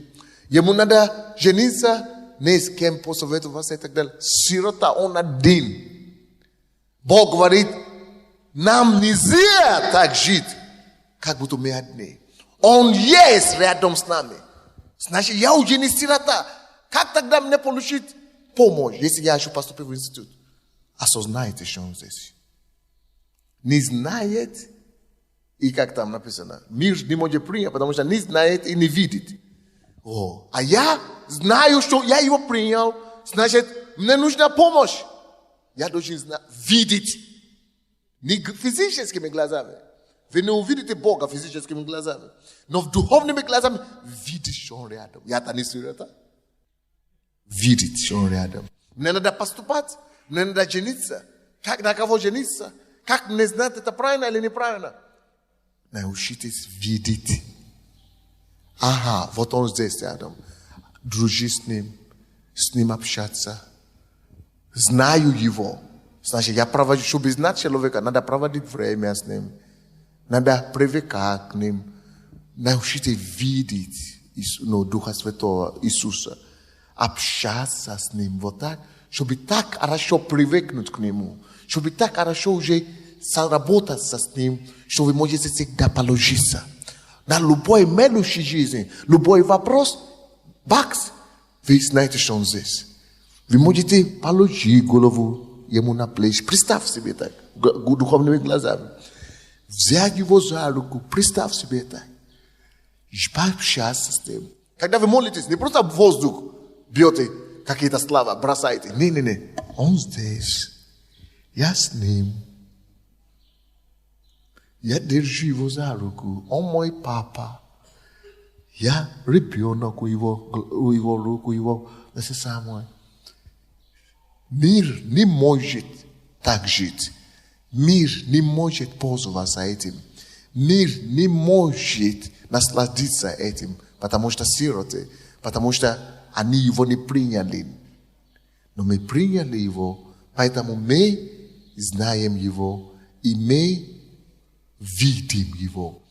Ему надо жениться, не с кем посоветоваться и так далее. Сирота, он один. Бог говорит, нам нельзя так жить, как будто мы одни. Он есть рядом с нами. Значит, я уже не сирота. Как тогда мне получить помощь, если я еще поступил в институт? Осознайте, что он здесь. Не знает, и как там написано, мир не может принять, потому что не знает и не видит. А я знаю, что я его принял, значит, мне нужна помощь. Я должен видеть. Не физическими глазами. Вы не увидите Бога физическими глазами. Но духовными глазами видишь, что он рядом. Я-то не сирота. Видеть, что он рядом. Мне надо поступать, мне надо жениться. Как на кого жениться? Как мне знать, это правильно или неправильно? Научитесь видеть. Ага, вот он здесь рядом. Дружи с ним общаться. Знаю его. Значит, я провожу, чтобы знать человека, надо проводить время с ним. Надо привыкать к ним. Научитесь видеть Духа Святого Иисуса. Общаться с ним вот так, чтобы так хорошо привыкнуть к нему. Чтобы так хорошо уже сработать с ним, что вы можете всегда положиться. На любой мелочи жизни, любой вопрос, бакс, вы знаете, что он здесь. Вы можете положить голову ему на плечи. Представь себе так, духовными глазами. Взять его за руку, представь себе так. И пообщаться с ним. Когда вы молитесь, не просто воздух бьете, какие-то слова бросаете. Не. Он здесь. Я с ним. Я держу его за руку. Он мой папа. Я ребенок у его руку, его это самое. Мир не может так жить. Мир не может пользоваться этим. Мир не может насладиться этим, потому что сироты, потому что они его не приняли. Но мы приняли его, поэтому мы знаем его, и мы видим его.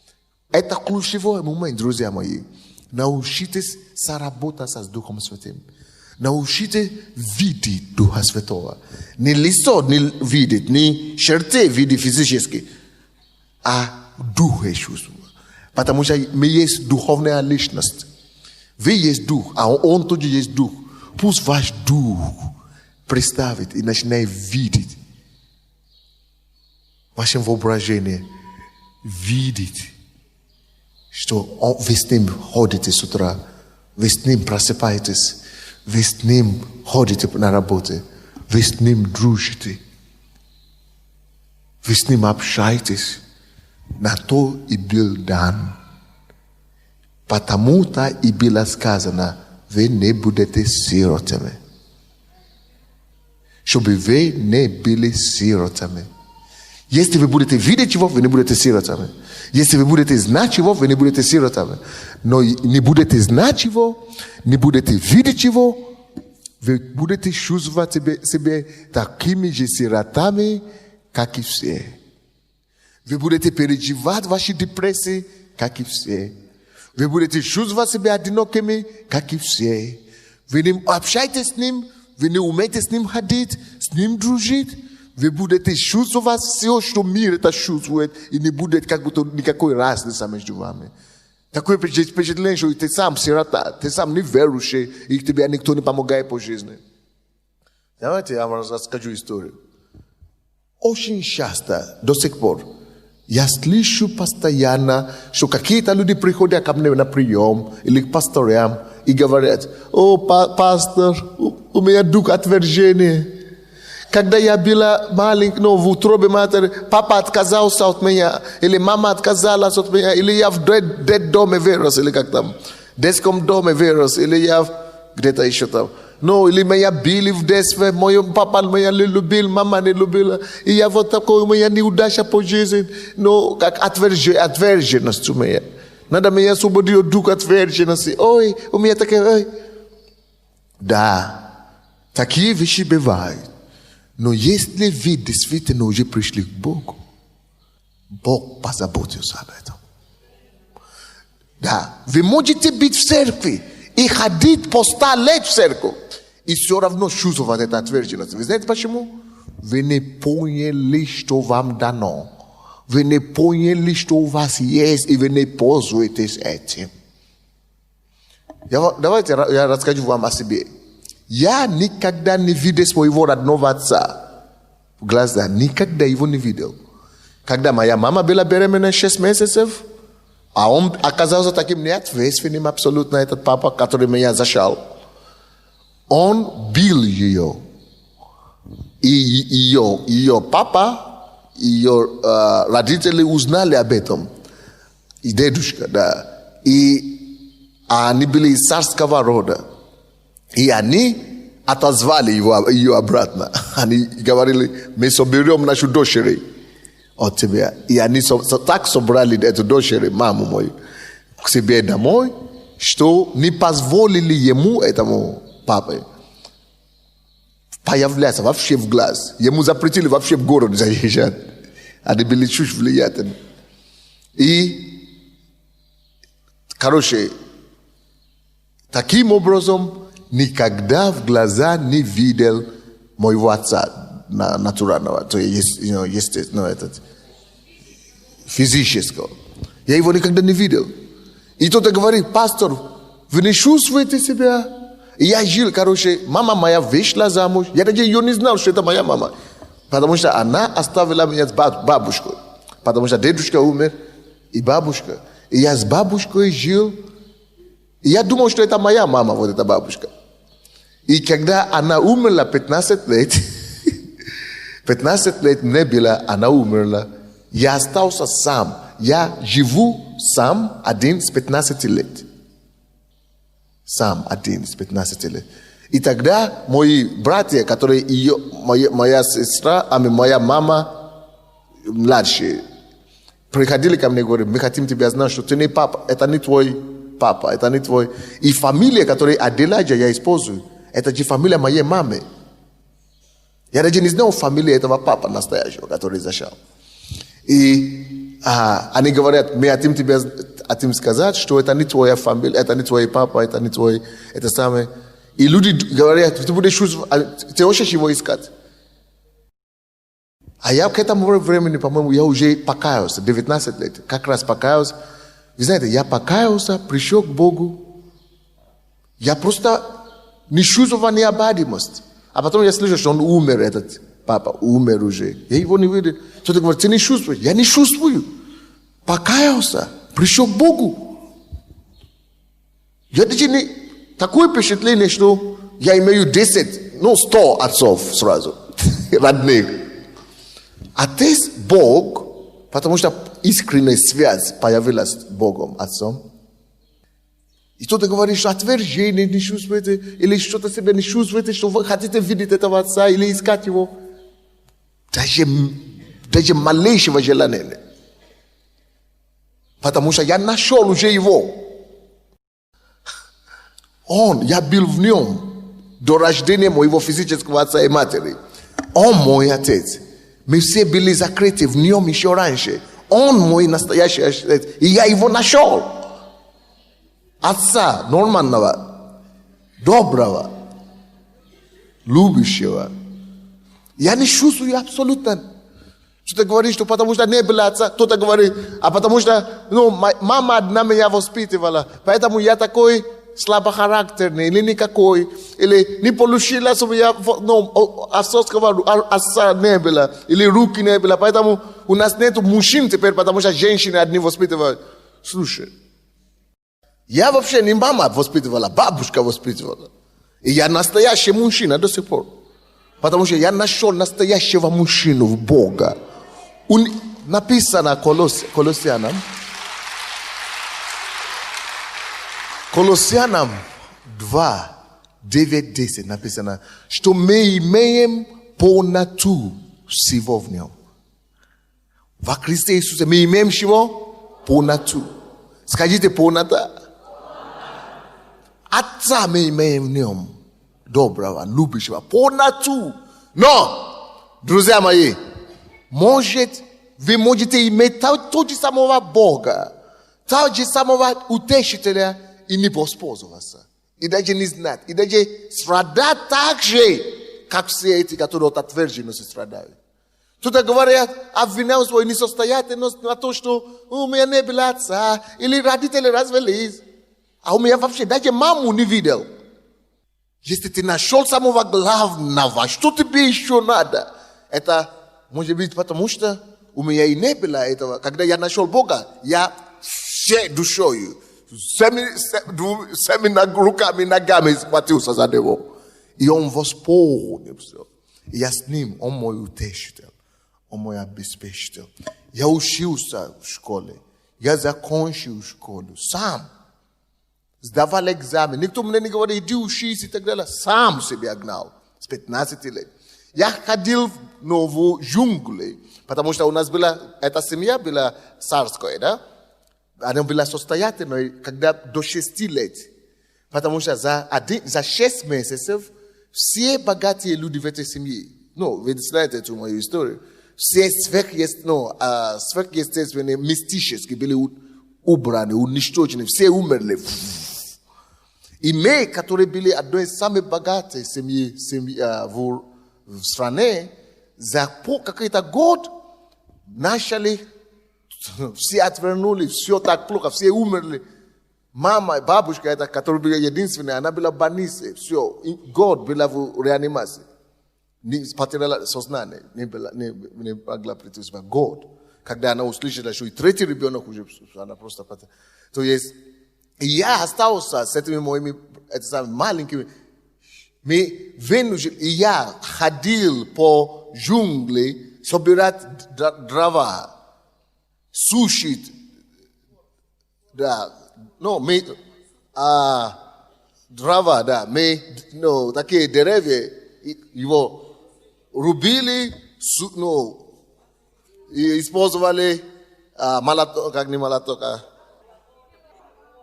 Это ключевой момент, друзья мои. Научитесь соработать с Духом Святым. Научитесь видеть Духа Святого. Не лицо не видеть, не черты видеть физически, а Дух Иисуса. Потому что мы есть духовная личность. Вы есть Дух, а Он тоже есть Дух. Пусть ваш Дух представит и начинает видеть в вашем воображении, видеть, что вы с Ним ходите с утра, вы с Ним просыпаетесь, вы с Ним ходите на работу, вы с Ним дружите, вы с Ним общаетесь. На то и был дан. Потому-то и было сказано, вы не будете сиротами. Чтобы вы не были сиротами. Если вы будете видеть его, вы не будете сиротами. Если вы будете знать его, вы не будете сиротами. Но не будете знать его, не будете видеть его, вы будете чувствовать себя такими же сиротами, как и все. Вы будете переживать ваши депрессии, как и все. Вы будете чувствовать себя одинокими, как и все. Вы не общаетесь с ним, вы не умеете с ним ходить, с ним дружить. Вы будете чувствовать все, что мир это чувствует, и не будет как будто никакой разницы между вами. Такое впечатление, что ты сам сирота, ты сам неверующий, и тебе никто не помогает по жизни. Давайте я вам расскажу историю. Очень часто, до сих пор, я слышу постоянно, что какие-то люди приходят ко мне на прием или к пасторам и говорят: «О, пастор, у меня дух отвержения. Когда я была маленькая, в утробе матери, папа отказался от меня, или мама отказалась от меня, или я в детдоме вырос, или как там, в детском доме вырос, или я где-то еще там. Ну, или меня били в детстве, мой папа меня не любил, мама не любила, и я вот такой, у меня неудача по жизни, ну, как отверженность у меня. Надо меня освободить от духа отверженности. Ой, у меня такая, ой. Да, такие вещи бывают. Но если вы действительно уже пришли к Богу, Бог позаботился об этом. Да, вы можете быть в церкви и ходить по 100 лет в церковь, и все равно чувствовать эту отверженность. Вы знаете почему? Вы не поняли, что вам дано. Вы не поняли, что у вас есть, и вы не пользуетесь этим. Давайте я расскажу вам о себе. Я никогда не видел своего родного отца в глаза. Никогда его не видел. Когда моя мама была беременна 6 месяцев, а он оказался таким неответственным абсолютно, этот папа, который меня зашел. Он бил ее. И ее папа, ее родители узнали об этом. И дедушка, да. И они были из царского рода. И они отозвали ее обратно. Они говорили: мы соберем нашу дочерей от тебя. И они так собрали эту дочерь, маму мою, к себе домой, что не позволили ему, этому папе, появляться вообще в глаз. Ему запретили вообще в город заезжать. Они были чуть влиятельны. И, короче, таким образом, никогда в глаза не видел моего отца натурального, то есть, естественно, физического. Я его никогда не видел. И кто-то говорит: пастор, вы не чувствуете себя? И я жил, короче, мама моя вышла замуж. Я даже ее не знал, что это моя мама. Потому что она оставила меня с бабушкой. Потому что дедушка умер, и бабушка. И я с бабушкой жил. И я думал, что это моя мама, вот эта бабушка. И когда она умерла 15 лет, 15 лет не было, она умерла, я остался сам. Я живу сам один с 15 лет. Сам один с 15 лет. И тогда мои братья, которые моя сестра, моя мама младшие, приходили ко мне и говорили: мы хотим тебя знать, что ты не папа, это не твой папа, это не твой. И фамилия, которую Аделаджа я использую, это же фамилия моей мамы. Я даже не знал фамилию этого папы настоящего, который зашел. И они говорят: мы хотим тебе сказать, что это не твоя фамилия, это не твой папа, это не твой, это самое. И люди говорят: ты будешь чувствовать, ты хочешь его искать. А я к этому времени, по-моему, я уже покаялся, 19 лет, как раз покаялся. Вы знаете, я покаялся, пришел к Богу. Я просто не чувствовал необходимость. А потом я слышу, что он умер, этот папа, умер уже. Я его не видел. Кто-то говорит: ты не чувствуешь? Я не чувствую. Покаялся, пришел к Богу. Я даже не... Такое впечатление, что я имею 10, 100 отцов сразу, родных. Отец Бог, потому что искренняя связь появилась с Богом, Отцом. И кто-то говорит, что отвержение не чувствуете, или что-то себе не чувствуете, что вы хотите видеть этого Отца или искать Его. Даже даже малейшего желания. Потому что я нашел уже его. Я был в нем до рождения моего физического отца и матери. Он мой отец. Мы все были закрыты в нем еще раньше. Он мой настоящий отец. И я его нашел. Отца нормального, доброго, любящего. Я не чувствую абсолютно. Что-то говорит, что потому что не было отца, кто-то говорит, а потому что мама одна меня воспитывала, поэтому я такой слабохарактерный, или никакой, или не получилось у меня отцовского отца не было, или руки не было, поэтому у нас нет мужчин теперь, потому что женщины одни воспитывают. Слушай, я вообще не мама воспитывала, бабушка воспитывала. И я настоящий мужчина до сих пор. Потому что я нашел настоящего мужчину в Бога. Написано Колоссянам 2, 9, 10 написано, что мы имеем полноту всего в нем. Во Христе Иисусе мы имеем чего? Полноту. Скажите полнота. Отца мы имеем в нем. Доброго, любящего, полноту. Но, друзья мои, вы можете иметь того же самого Бога, того же самого утешителя и не воспользоваться. И даже не знать, и даже страдать так же, как все эти, которые от отверженности страдают. Кто-то говорят, обвиняют свою несостоятельность на то, что у меня не было отца, или родители развелись. А у меня вообще даже маму не видел. Если ты нашел самого главного, что тебе еще надо? Это может быть потому, что у меня и не было этого. Когда я нашел Бога, я всей душою, всеми руками и ногами схватился за него. И он восполнился. И я с ним, он мой утешитель, он мой обеспечитель. Я учился в школе, я закончил школу сам. Сдавал экзамен. Никто мне не говорит, иди учись и так далее. Сам себя гнал с 15 лет. Я ходил в джунгли, потому что у нас была, эта семья была царская, да? Она была состоятельной, когда до 6 лет. Потому что за 6 месяцев все богатые люди в этой семье, вы знаете эту мою историю, все сверхъестественные, мистические были убраны, уничтожены, все умерли. И мы, которые были одной из самых богатых семей в стране, за какой-то год начали, все отвернули, все так плохо, все умерли. Мама, бабушка, которая была единственная, она была в больнице, все, год была в реанимации. Не потеряла сознание, не могла прийти в себя. Год. Когда она услышала, что и третий ребенок уже, она просто потеряла. То есть, и я остался с этими моими маленькими. И я ходил по джунгли, собирать дрова, сушить. Да, дрова, да, такие деревья, его рубили, и использовали молоток, как не молоток,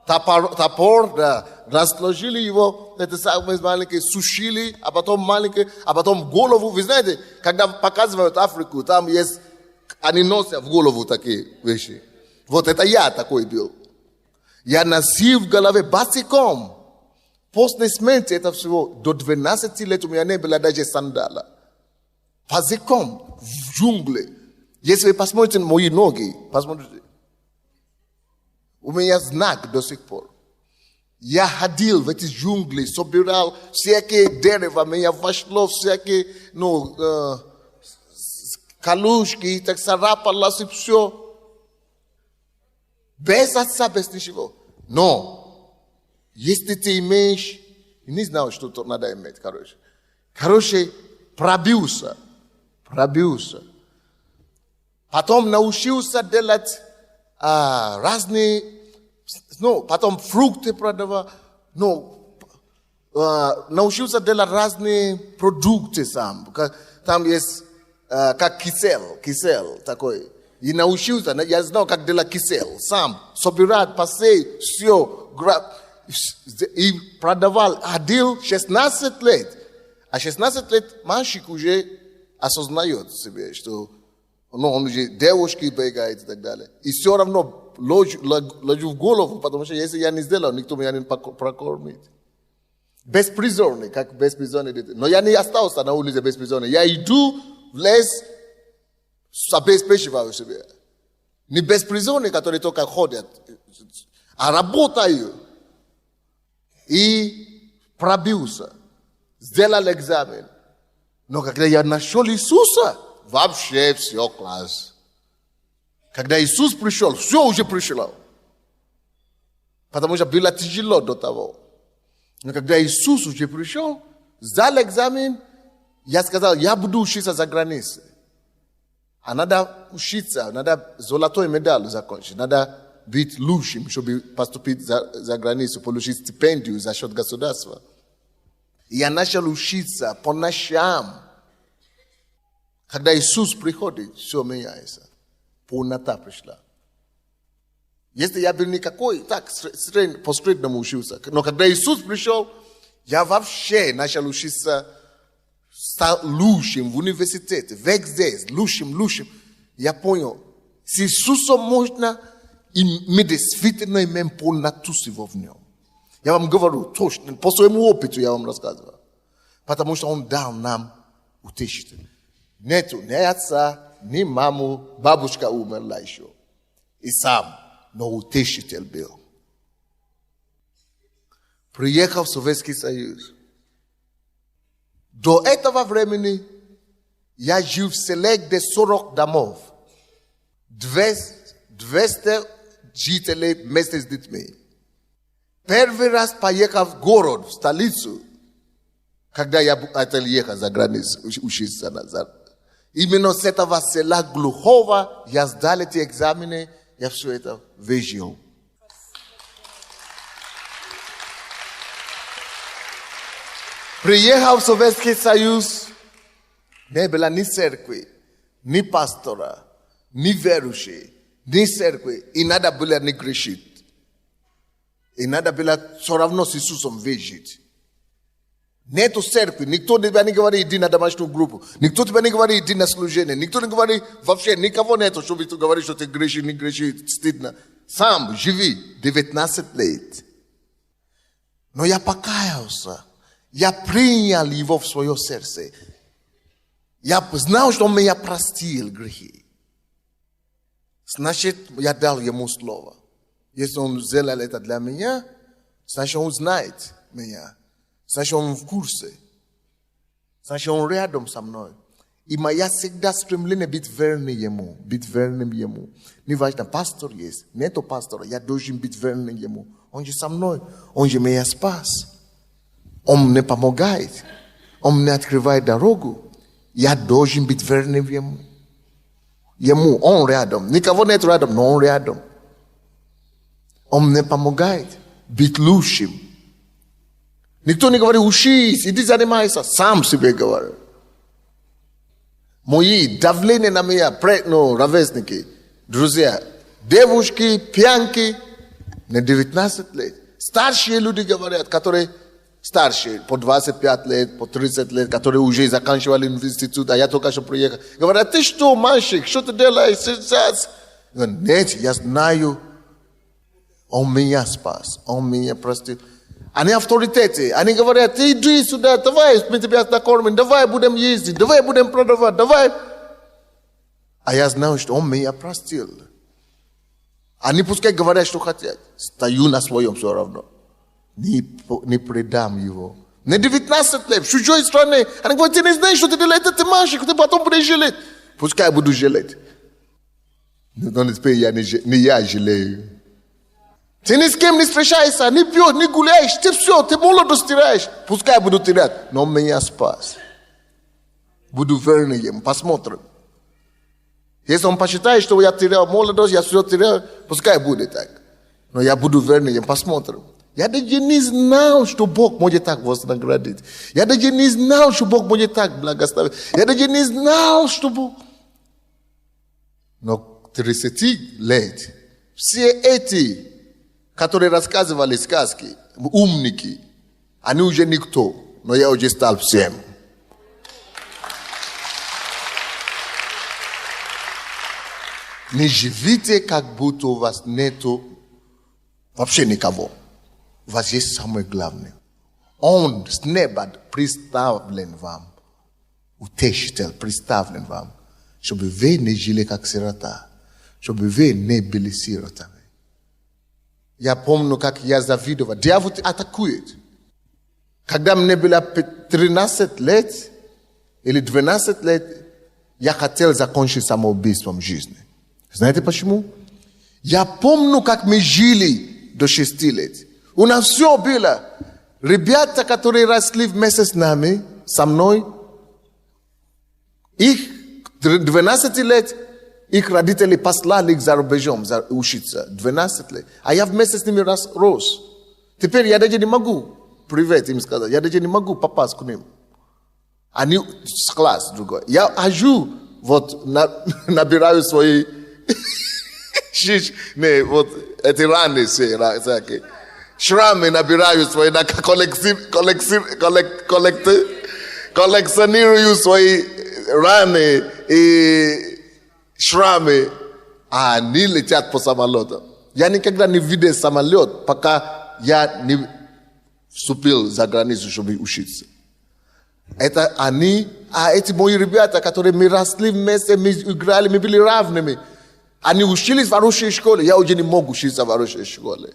топор, да, разложили его, это самые маленькие, сушили, а потом маленькие, а потом голову. Вы знаете, когда показывают Африку, там есть, они носят в голову такие вещи. Вот это я такой был. Я носил в голове босиком. После смерти это всего до 12 лет у меня не было даже сандала. Босиком в джунгле. Если вы посмотрите на мои ноги, посмотрите. У меня знак до сих пор. Я ходил в эти джунгли, собирал всякие дерева, меня вошло всякие, колючки, так царапалось и все. Без отца, без ничего. Но, если ты имеешь, не знаю, что тут надо иметь, короче, пробился. Потом научился делать разные, потом фрукты продавал, научился делать разные продукты сам. Там есть как кисел такой. И научился, я знал, как делать кисел сам. Собирать, посеять, все. И продавал, ходил 16 лет. А 16 лет мальчик уже осознает себе, что он уже девушки бегает и так далее. И все равно ложу в голову, потому что если я не сделал, никто меня не прокормит. Беспризорный, как беспризорный. Но я не остался на улице беспризорный. Я иду в лес, обеспечиваю себя. Не беспризорные, которые только ходят, а работаю. И пробился. Сделал экзамен. Но когда я нашел Иисуса, вообще все класс. Когда Иисус пришел, все уже пришло. Потому что было тяжело до того. Но когда Иисус уже пришел, сдал экзамен, я сказал, я буду учиться за границей. А надо учиться, надо золотой медаль закончить, надо быть лучшим, чтобы поступить за границу, получить стипендию за счет государства. И я начал учиться по ночам. Когда Иисус приходит, все меняется. Полнота пришла. Если я был никакой, так, по-среднему учился. Но когда Иисус пришел, я вообще начал учиться, стал лучшим в университете, везде, лучшим. Я понял, с Иисусом можно, и мы действительно имеем полноту всего в нем. Я вам говорю, точно, по своему опыту я вам рассказываю. Потому что Он дал нам утешитель. Нету ни отца, ни маму, бабушка умерла еще. И сам, но утешитель был. Приехал в Советский Союз. До этого времени я жил в селе, где 40 домов. 200 жителей вместе с детьми. Первый раз поехал в город, в столицу, когда я хотел ехать за границу, учиться назад. Именно с этого села глухого я сдал эти экзамены, я все это выжил. Приехал в Советский Союз, не было ни церкви, ни пастора, ни верующих, ни церкви, и надо было не грешить. И надо было все равно с Иисусом выжить. Нету церкви, никто тебя не говорит, иди на домашнюю группу, никто тебя не говорит, иди на служение, никто не говорит, вообще никого нету, чтобы ты говоришь, что ты грешишь, не грешишь, стыдно. Сам живи 19 лет. Но я покаялся, я принял его в свое сердце. Я знал, что он меня простил грехи. Значит, я дал ему слово. Если он сделал это для меня, значит, он знает меня. Значит, он в курсе. Значит, он рядом со мной. И моя всегда стремление быть верным ему. Неважно, пастор есть, нету пастора, я должен быть верным ему. Он же со мной, он же меня спас. Он мне помогает, он мне открывает дорогу. Я должен быть верным ему. Он рядом. Никого нет рядом, но он рядом. Он мне помогает быть лучшим. Никто не говорит, учись, иди занимайся. Сам себе говорит. Мои давление на меня, ровесники, друзья, девушки, пьянки, на 19 лет. Старшие люди говорят, которые старшие, по 25 лет, по 30 лет, которые уже заканчивали институт, а я только что приехал. Говорят, ты что, мальчик, что ты делаешь сейчас? Я говорю, нет, я знаю, он меня спас, он меня простил. Они авторитеты, они говорят, ты иди сюда, давай, мы тебя накормим, давай будем ездить, давай будем продавать, давай. А я знаю, что он меня простил. Они пускай говорят, что хотят. Стою на своем все равно. Не предам его. На 19 лет, в чужой стране. Они говорят, ты не знаешь, что ты делаешь, ты мальчик, ты потом будешь жалеть. Пускай буду жалеть. Но теперь не я жалею. Ты ни с кем не встречаешься, не пьешь, не гуляешь, ты все, ты молодость теряешь. Пускай буду терять, но он меня спас. Буду верный ему, посмотрим. Если он посчитает, что я терял молодость, я все терял, пускай будет так. Но я буду верный ему, посмотрим. Я даже не знал, что Бог может так вас наградить. Я даже не знал, что Бог может так благословить. Я даже не знал, что Бог... Но к 30 лет все эти, которые рассказывали сказки, умники, они уже никто, но я уже стал всем. Не живите, как будто у вас нету вообще никого. У вас есть самое главное. Он с неба представлен вам. Утешитель представлен вам. Чтобы вы не жили как сирота. Чтобы вы не были сиротами. Я помню, как я завидовал. Дьявол атакует. Когда мне было 13 лет или 12 лет, я хотел закончить самоубийством жизни. Знаете почему? Я помню, как мы жили до 6 лет. У нас все было. Ребята, которые росли вместе с нами, со мной, их 12 лет, их родители послали их за рубежом учиться. 12 лет. А я вместе с ними рос. Теперь я даже не могу привет им сказать. Я даже не могу попасть к ним. Они с класс другой. Я хожу, вот, набираю свои вот эти раны все, шрамы набираю свои, коллекционирую свои раны и шрамы, а они летят по самолету. Я никогда не видел самолет, пока я не вступил за границу, чтобы учиться. Это они, а эти мои ребята, которые мы росли вместе, мы играли, мы были равными. Они учились в хорошей школе, я уже не мог учиться в хорошей школе.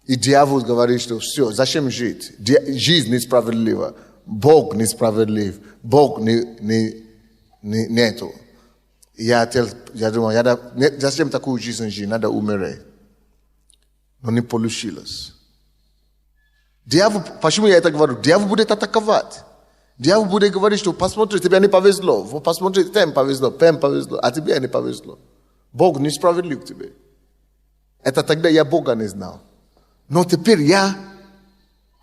И дьявол говорит, что все, зачем жить? Жизнь несправедлива, Бог несправедлив, Бог нету. Я думаю, зачем такую жизнь жить? Надо умереть. Но не получилось. Дьявол, почему я это говорю? Дьявол будет атаковать. Дьявол будет говорить, что посмотри, тебе не повезло. Посмотри, тем повезло, а тебе не повезло. Бог несправедлив к тебе. Это тогда я Бога не знал. Но теперь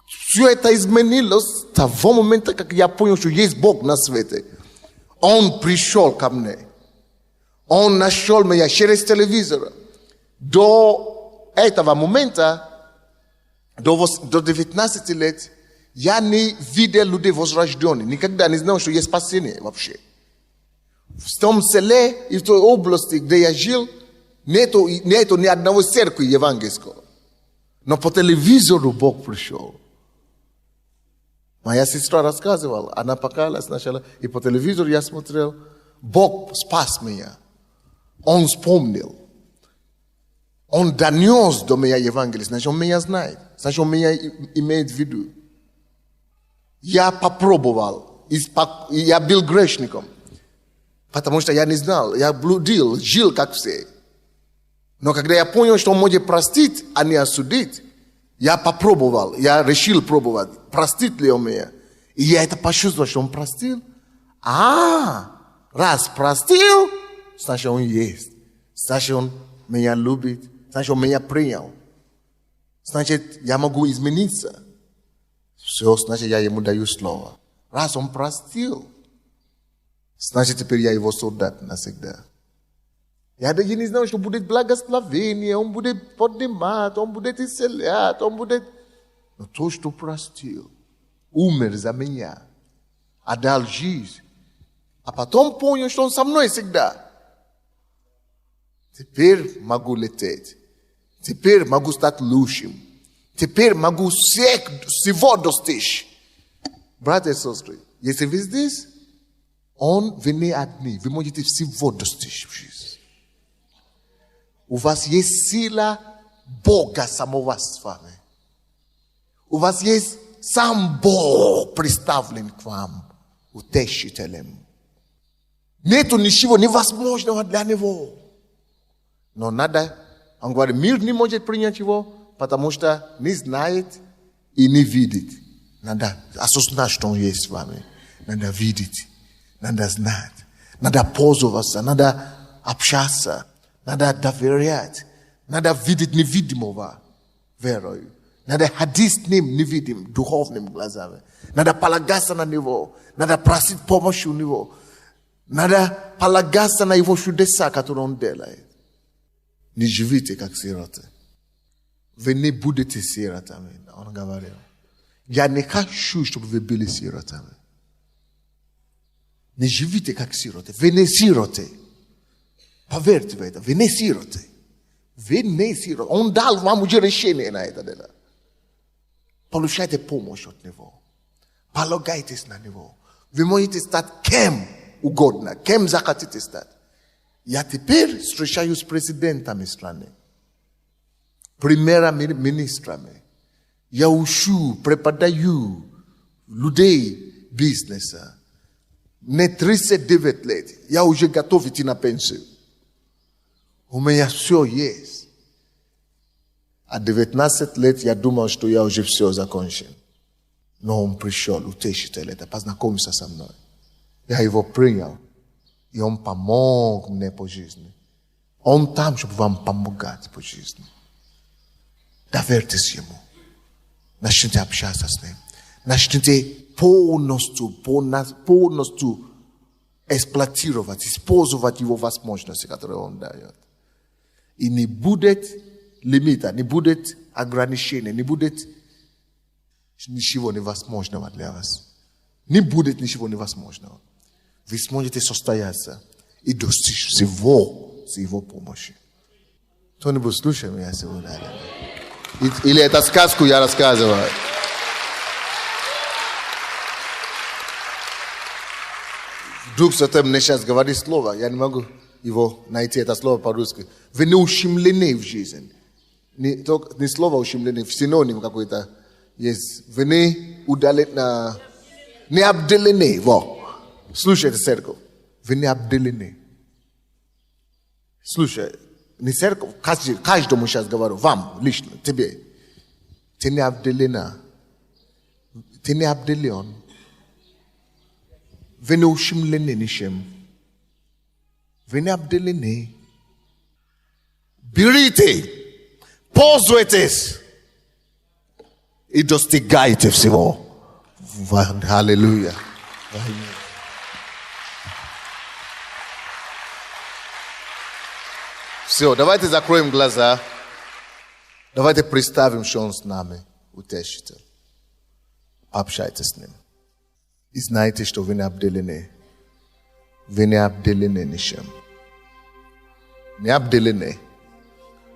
все это изменилось с того момента, как я понял, что есть Бог на свете. Он пришел ко мне. Он нашел меня через телевизор. До этого момента, до 19 лет, я не видел людей возрожденных. Никогда не знал, что есть спасение вообще. В том селе и в той области, где я жил, нету ни одного церкви евангельского. Но по телевизору Бог пришел. Моя сестра рассказывала, она покаялась сначала, и по телевизору я смотрел, Бог спас меня. Он вспомнил. Он донес до меня Евангелие, значит, он меня знает, значит, он меня имеет в виду. Я попробовал, я был грешником, потому что я не знал, я блудил, жил как все. Но когда я понял, что он может простить, а не осудить, я попробовал, я решил пробовать, простит ли он меня. И я это почувствовал, что он простил. Раз простил, значит, он есть. Значит, он меня любит. Значит, он меня принял. Значит, я могу измениться. Все, значит, я ему даю слово. Раз он простил, значит, теперь я его солдат навсегда. Я даже не знал, что будет благословение, он будет поднимать, он будет исцелять, он будет... Но то, что простил, умер за меня, отдал жизнь, а потом понял, что он со мной всегда. Теперь могу лететь. Теперь могу стать лучшим. Теперь могу всего достичь. Братья и сестры, если вы здесь, вы не одни. Вы можете всего достичь в жизни. У вас есть сила Бога самого с вами. У вас есть сам Бог представлен к вам, утешителем. Нету ничего невозможного для Него. Но надо, он говорит, мир не может принять его, потому что не знает и не видит. Надо осознать, что он есть с вами. Надо видеть, надо знать, надо пользоваться, надо общаться, надо доверять, надо видеть невидимого верою. Надо ходить с ним, не видим, духовным глазами. Надо полагаться на него. Надо просить помощи у него. Надо полагаться на его чудеса, которые он делает. Не живите как сироты. Вы не будете сиротами, он говорил. Я не хочу, чтобы вы были сиротами. Не живите как сироты. Вы не сироты. Поверьте в это. Вы не сироты. Вы не сироты. Он дал вам уже решение на это дело. Получайте помощь от него. Полагайтесь на него. Вы можете стать кем угодно. Кем захотите стать. Я теперь встречаюсь с президентами страны. Премьер-министрами. Я учу, преподаю людей бизнеса. Мне 39 лет. Я уже готов идти на пенсию. У меня все есть. А 19 лет я думал, что я уже все закончил. Но он пришел, утешитель, это познакомился со мной. Я его принял. И он помог мне по жизни. Он там, чтобы вам помогать по жизни. Доверьтесь ему. Начните общаться с ним. Начните полностью эксплуатировать, использовать его возможности, которые он дает. И не будет лимита, не будет ограничения, не будет ничего невозможного для вас. Не будет ничего невозможного. Вы сможете состояться и достичь всего с его помощью. Кто-нибудь слушает меня сегодня? Или это сказку я рассказываю? Дух Святой мне сейчас говорит слово, я не могу его найти, это слово по-русски. Вы не ущемлены в жизни. Не слово ущемлены, синоним какой-то есть. Вы не удалены, не обделены. Слушайте, церковь. Вы не обделены. Слушай, не церковь, каждому сейчас говорю, вам лично, тебе. Ты не обделена. Ты не обделен. Вы не ущемлены ничем. Вы не обделены. Берите, пользуйтесь и достигайте всего. Аллилуйя. Все, давайте закроем глаза. Давайте представим, что он с нами, утешитель. Пообщайтесь с ним. И знаете, что вы не обделены. Вы не обделены ничем. Не обделены.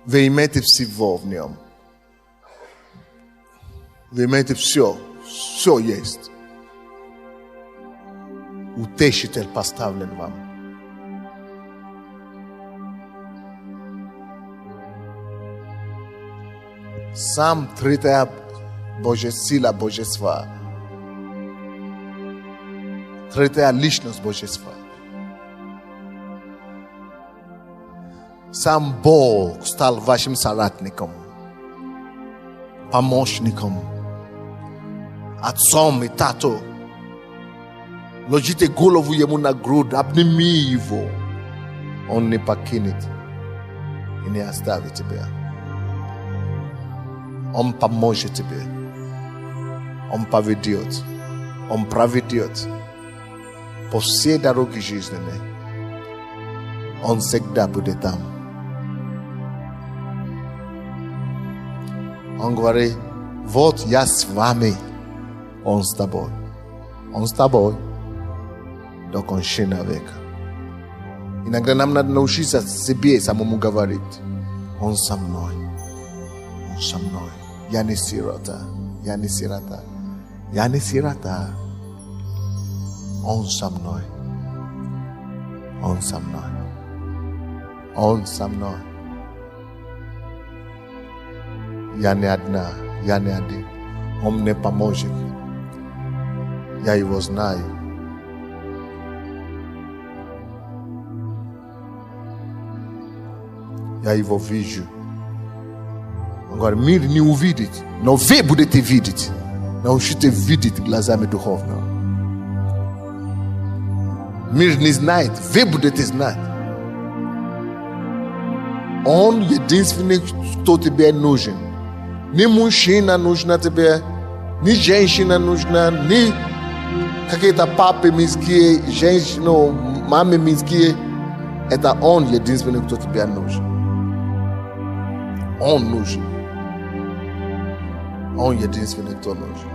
Вы имеете всего в нем. Вы имеете все. Все есть. Утешитель поставлен вам. Сам третья Божья сила Божества. Третья личность Божества. Сам Бог стал вашим соратником, помощником, отцом и тату. Ложите голову ему на грудь, обними его. Он не покинет и не оставит тебя. Он поможет тебе. Он поведет. Он проведет по всей дороге жизненной. Он всегда будет там. Он говорит, вот я с вами. Он с тобой. Он с тобой до кончины века. Иногда нам надо научиться себе самому говорить. Он со мной. Он со мной. Я не сирота. Я не сирота. Я не сирота. Он со мной. Он со мной. Он со мной. Я не одна. Я не один. Он мне поможет. Я его знаю. Я его вижу. Он говорит, мир не увидит, но вы будете видеть. Научите видеть глазами духовного. Мир не знает, вы будете знать. Он единственный, кто тебе нужен. Ни мужчина нужна тебе, ни женщина нужна, ни какие-то папы мирские, женщины, мамы мирские. Это Он единственный, кто тебе нужен. Он нужен. Он единственный, кто нужен.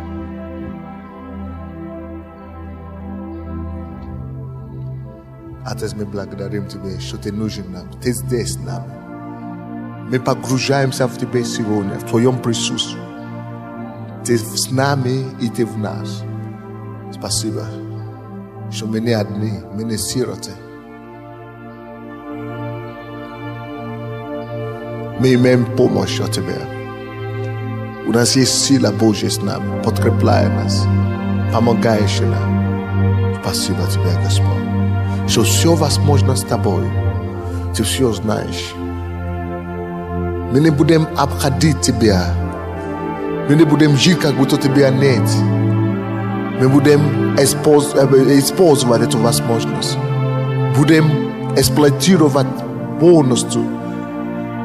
Отец, мы благодарим Тебя, что Ты нужен нам. Ты здесь с нами. Мы погружаемся в Тебя сегодня, в Твоем присутствии. Ты с нами и Ты в нас. Спасибо, что мы не одни, мы не сироты. Мы имеем помощь от Тебя. У нас есть сила Божья с нами, подкрепляя нас, помогающая нам. Спасибо Тебе, Господь, что все возможно с Тобой. Ты все знаешь. Мы не будем обходить Тебя. Мы не будем жить, как будто Тебя нет. Мы будем использовать эту возможность. Будем эксплуатировать полностью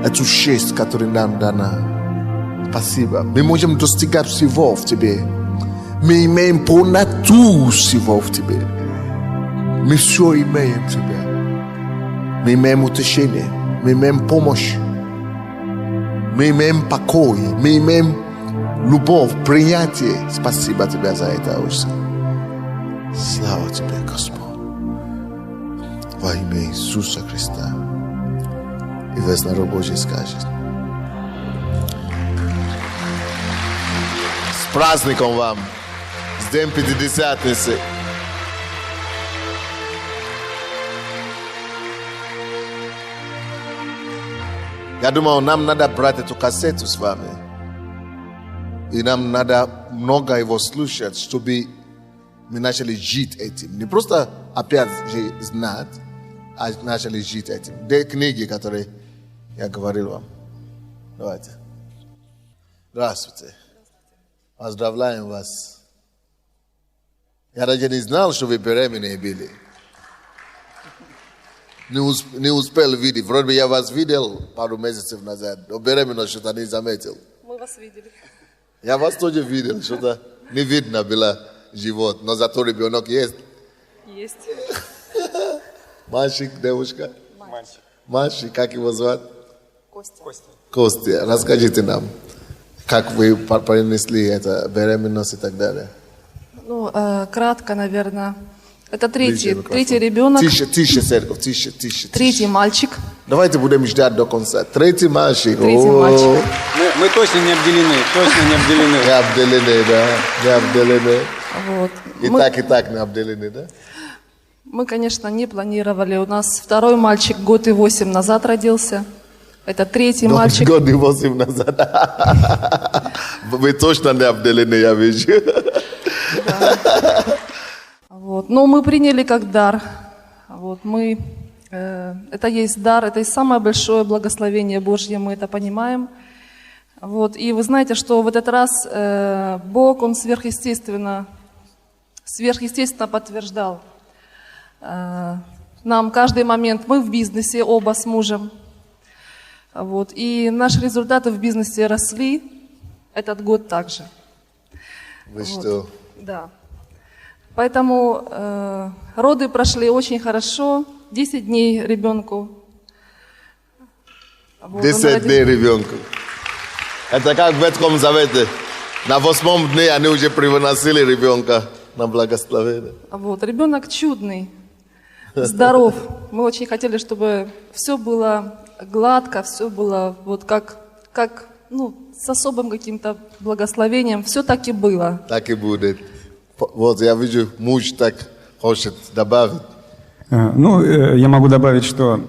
эту честь, которая нам дана. Спасибо. Мы можем достигать всего в Тебе. Мы имеем полноту всего в Тебе. Мы все имеем в Тебе. Мы имеем утешение. Мы имеем помощь. Мы имеем покой. Мы имеем любовь, принятие. Спасибо Тебе за это, Отец. Слава Тебе, Господь. Во имя Иисуса Христа. И весь народ Божий скажет. С праздником вам! С Днем Пятидесятницы! Я думаю, нам надо брать эту кассету с вами. И нам надо много его слушать, чтобы мы начали жить этим. Не просто опять же знать, а начали жить этим. Две книги, которые я говорил вам. Давайте. Здравствуйте. Поздравляем вас. Я даже не знал, что вы беременные были. Не успел видеть. Вроде бы я вас видел пару месяцев назад. Но беременность что-то не заметил. Мы вас видели. Я вас тоже видел. Что-то не видно было живот. Но зато ребенок есть. Есть. Мальчик, девушка? Мальчик. Как его звать? Костя. Костя. Расскажите нам, как вы принесли это беременность и так далее. Ну, кратко, наверное. Это Ближе третий ребенок. Тише, церковь, тише. Третий мальчик. Давайте будем ждать до конца. Третий мальчик. Третий мальчик. Мы точно не обделены, Не обделены, да. Не обделены. Вот. И так не обделены, да? Мы, конечно, не планировали. У нас второй мальчик 1 год и 8 назад родился. Это третий мальчик. 1 год и 8 назад. Вы точно не обделены, я вижу. Вот. Но мы приняли как дар. Вот. Это есть дар, это есть самое большое благословение Божье, мы это понимаем. Вот. И вы знаете, что в этот раз Бог, Он сверхъестественно подтверждал нам каждый момент. Мы в бизнесе оба с мужем. Вот. И наши результаты в бизнесе росли этот год также. Вы что? Да. Поэтому роды прошли очень хорошо. 10 дней ребенку. Вот, 10 дней ребенку. Это как в Ветхом Завете. На 8-м дне они уже приносили ребенка на благословение. Вот, ребенок чудный, здоров. Мы очень хотели, чтобы все было гладко, все было вот как с особым каким-то благословением. Все так и было. Так и будет. Вот я вижу, муж так хочет добавить. Я могу добавить, что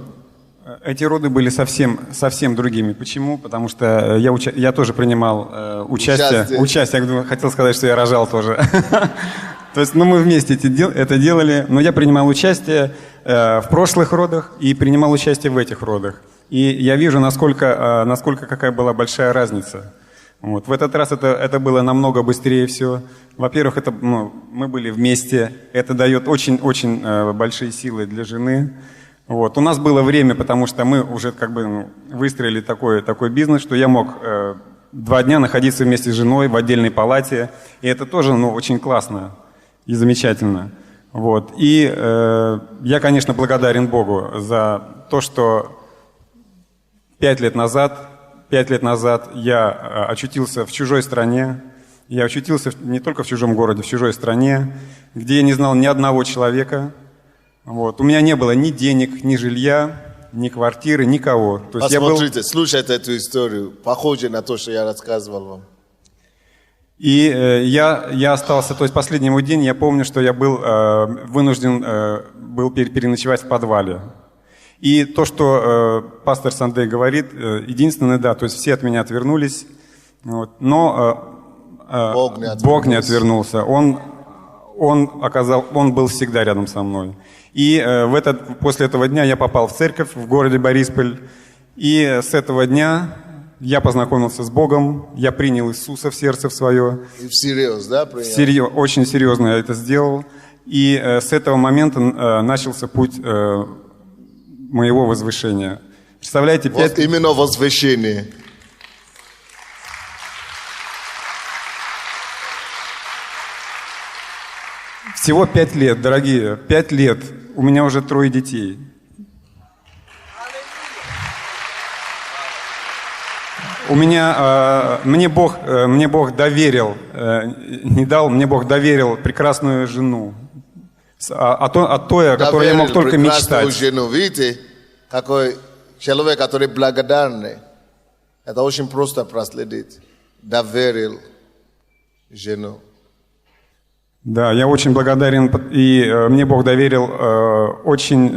эти роды были совсем другими. Почему? Потому что я тоже принимал участие. Я хотел сказать, что я рожал тоже. То есть, мы вместе это делали, но я принимал участие в прошлых родах и принимал участие в этих родах. И я вижу, насколько какая была большая разница. Вот. В этот раз это было намного быстрее все. Во-первых, мы были вместе. Это дает очень большие силы для жены. Вот. У нас было время, потому что мы уже выстроили такой бизнес, что я мог 2 дня находиться вместе с женой в отдельной палате. И это тоже, ну, очень классно и замечательно. Вот. И я, конечно, благодарен Богу за то, что 5 лет назад я очутился в чужой стране. Я очутился не только в чужом городе, в чужой стране, где я не знал ни одного человека. Вот. У меня не было ни денег, ни жилья, ни квартиры, никого. То есть Посмотрите, слушайте эту историю. Похоже на то, что я рассказывал вам. И я остался, то есть последний мой день, я помню, что я был вынужден был переночевать в подвале. И то, что пастор Сандей говорит, единственное, да, то есть все от меня отвернулись, вот, но Бог не отвернулся. Он был всегда рядом со мной. И после этого дня я попал в церковь в городе Борисполь. И с этого дня я познакомился с Богом, я принял Иисуса в сердце свое. И всерьез, да, принял? Очень серьезно я это сделал. И с этого момента начался путь моего возвышения. Представляете, Вот именно возвышение. Всего 5 лет, дорогие, 5 лет. У меня уже 3 детей. Мне Бог доверил, не дал, мне Бог доверил прекрасную жену. От той, о которой я мог только мечтать. Жену. Видите, какой человек, который благодарный. Это очень просто проследить. Доверил жену. Да, я очень благодарен, и мне Бог доверил очень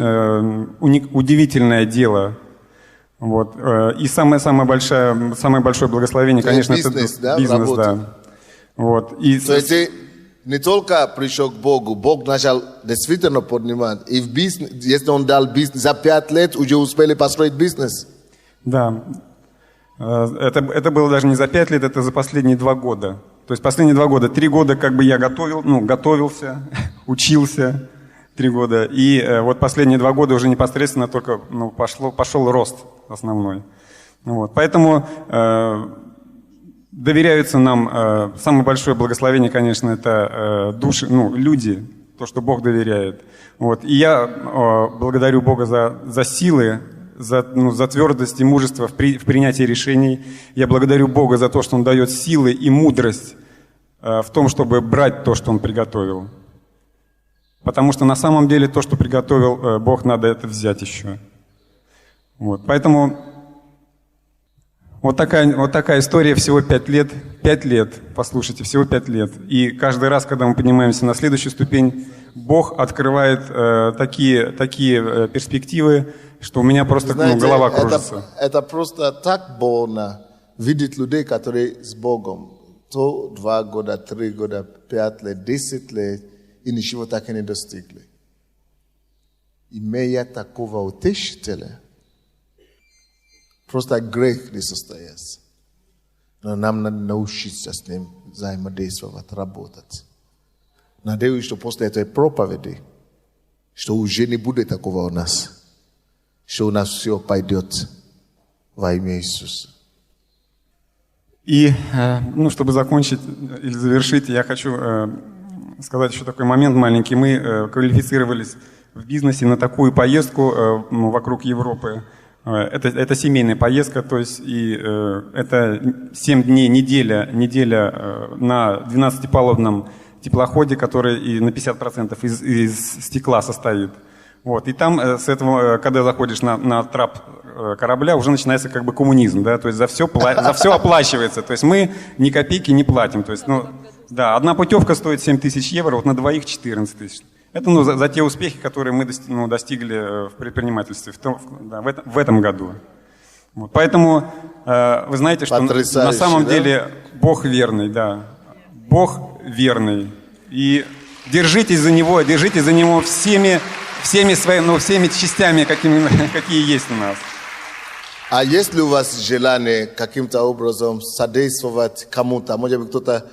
удивительное дело. Вот. И самое большое благословение, конечно, бизнес, это бизнес, да. Вот. И то есть ты не только пришел к Богу, Бог начал действительно поднимать. И в бизнес, если Он дал бизнес, за 5 лет уже успели построить бизнес. Да. Это было даже не за 5 лет, это за последние 2 года. То есть последние 2 года, 3 года как бы я готовился, учился 3 года. И вот последние 2 года уже непосредственно только пошел рост основной. Вот. Поэтому доверяются нам, самое большое благословение, конечно, это души, люди, то, что Бог доверяет. Вот. И я благодарю Бога за силы, за твердость и мужество в принятии решений. Я благодарю Бога за то, что Он дает силы и мудрость в том, чтобы брать то, что Он приготовил. Потому что на самом деле то, что приготовил Бог, надо это взять еще. Вот. Поэтому вот такая история, всего 5 лет. 5 лет, послушайте, всего 5 лет. И каждый раз, когда мы поднимаемся на следующую ступень, Бог открывает такие перспективы, что у меня просто голова кружится. Это просто так больно видеть людей, которые с Богом. То 2 года, 3 года, 5 лет, 10 лет, и ничего так и не достигли. Имея такого утешителя, просто грех не состоится. Но нам надо научиться с ним взаимодействовать, работать. Надеюсь, что после этой проповеди, что уже не будет такого у нас. Что у нас все пойдет во имя Иисуса. И, чтобы закончить или завершить, я хочу сказать еще такой момент маленький. Мы квалифицировались в бизнесе на такую поездку вокруг Европы. Это семейная поездка, то есть и это 7 дней, неделя на 12-палубном теплоходе, который и на 50% из стекла состоит. Вот. И там, с этого, когда заходишь на трап корабля, уже начинается как бы коммунизм, да, то есть за все оплачивается, то есть мы ни копейки не платим, то есть, одна путевка стоит 7 тысяч евро, вот на двоих 14 тысяч. Это, за те успехи, которые мы достигли в предпринимательстве в этом году. Вот. Поэтому вы знаете, что на самом деле Бог верный, да, Бог верный, и держитесь за Него всеми частями, какие есть у нас. А есть ли у вас желание каким-то образом содействовать кому-то? Может быть, кто-то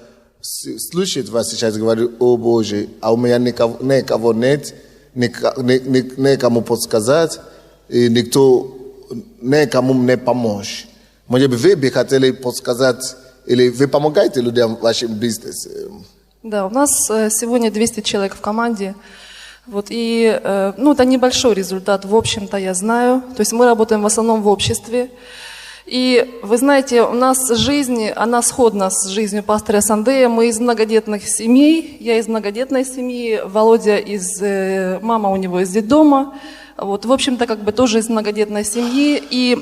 слушает вас сейчас и говорит: о Боже, а у меня никого нет, никому подсказать, и никому мне помочь. Может быть, вы бы хотели подсказать, или вы помогаете людям в вашем бизнесе? Да, у нас сегодня 200 человек в команде. Вот, и, это небольшой результат, в общем-то, я знаю. То есть мы работаем в основном в обществе. И вы знаете, у нас жизнь, она сходна с жизнью пастора Сандея. Мы из многодетных семей. Я из многодетной семьи, Володя мама у него из детдома. Вот, в общем-то, тоже из многодетной семьи. И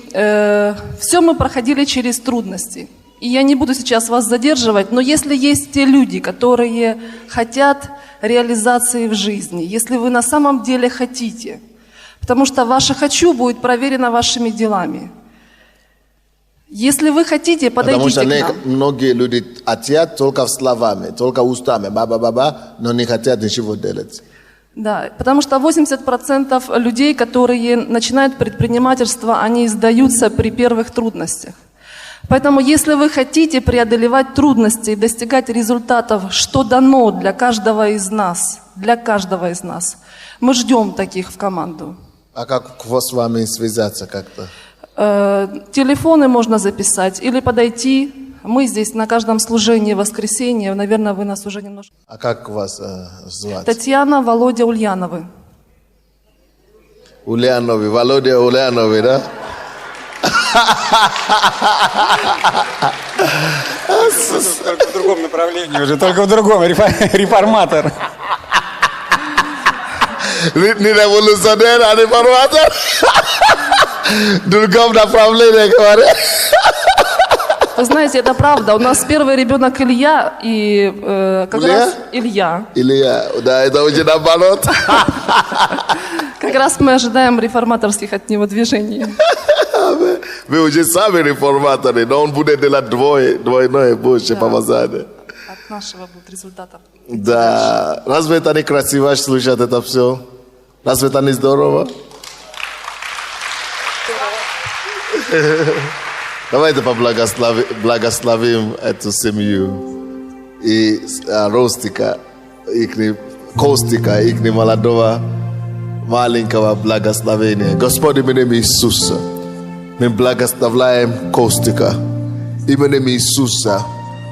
все мы проходили через трудности. И я не буду сейчас вас задерживать, но если есть те люди, которые хотят реализации в жизни, если вы на самом деле хотите, потому что ваше «хочу» будет проверено вашими делами. Если вы хотите, подойдите к нам. Потому что многие люди хотят только словами, только устами, но не хотят ничего делать. Да, потому что 80% людей, которые начинают предпринимательство, они сдаются при первых трудностях. Поэтому, если вы хотите преодолевать трудности и достигать результатов, что дано для каждого из нас, мы ждем таких в команду. А как с вами связаться как-то? Телефоны можно записать или подойти. Мы здесь на каждом служении в воскресенье. Наверное, вы нас уже немножко... А как вас звать? Татьяна, Володя, Ульяновы. Володя Ульяновы, да? Только в другом направлении уже, только в другом, реформатор. Не революционер, а реформатор? В другом направлении, говорят. Вы знаете, это правда. У нас первый ребенок Илья, и раз Илья. Илья, да, это очень наоборот. Как раз мы ожидаем реформаторских от него движений. Вы уже сами реформаторы, но он будет делать двойное больше помазания. От нашего будет результата. Да. Разве это не красиво слушать это все? Разве это не здорово? Давайте поблагословим эту семью. И Ростика, Костика, их молодого, маленького благословения. Господи, именем Иисуса, мы благословляем Костика. Именем Иисуса,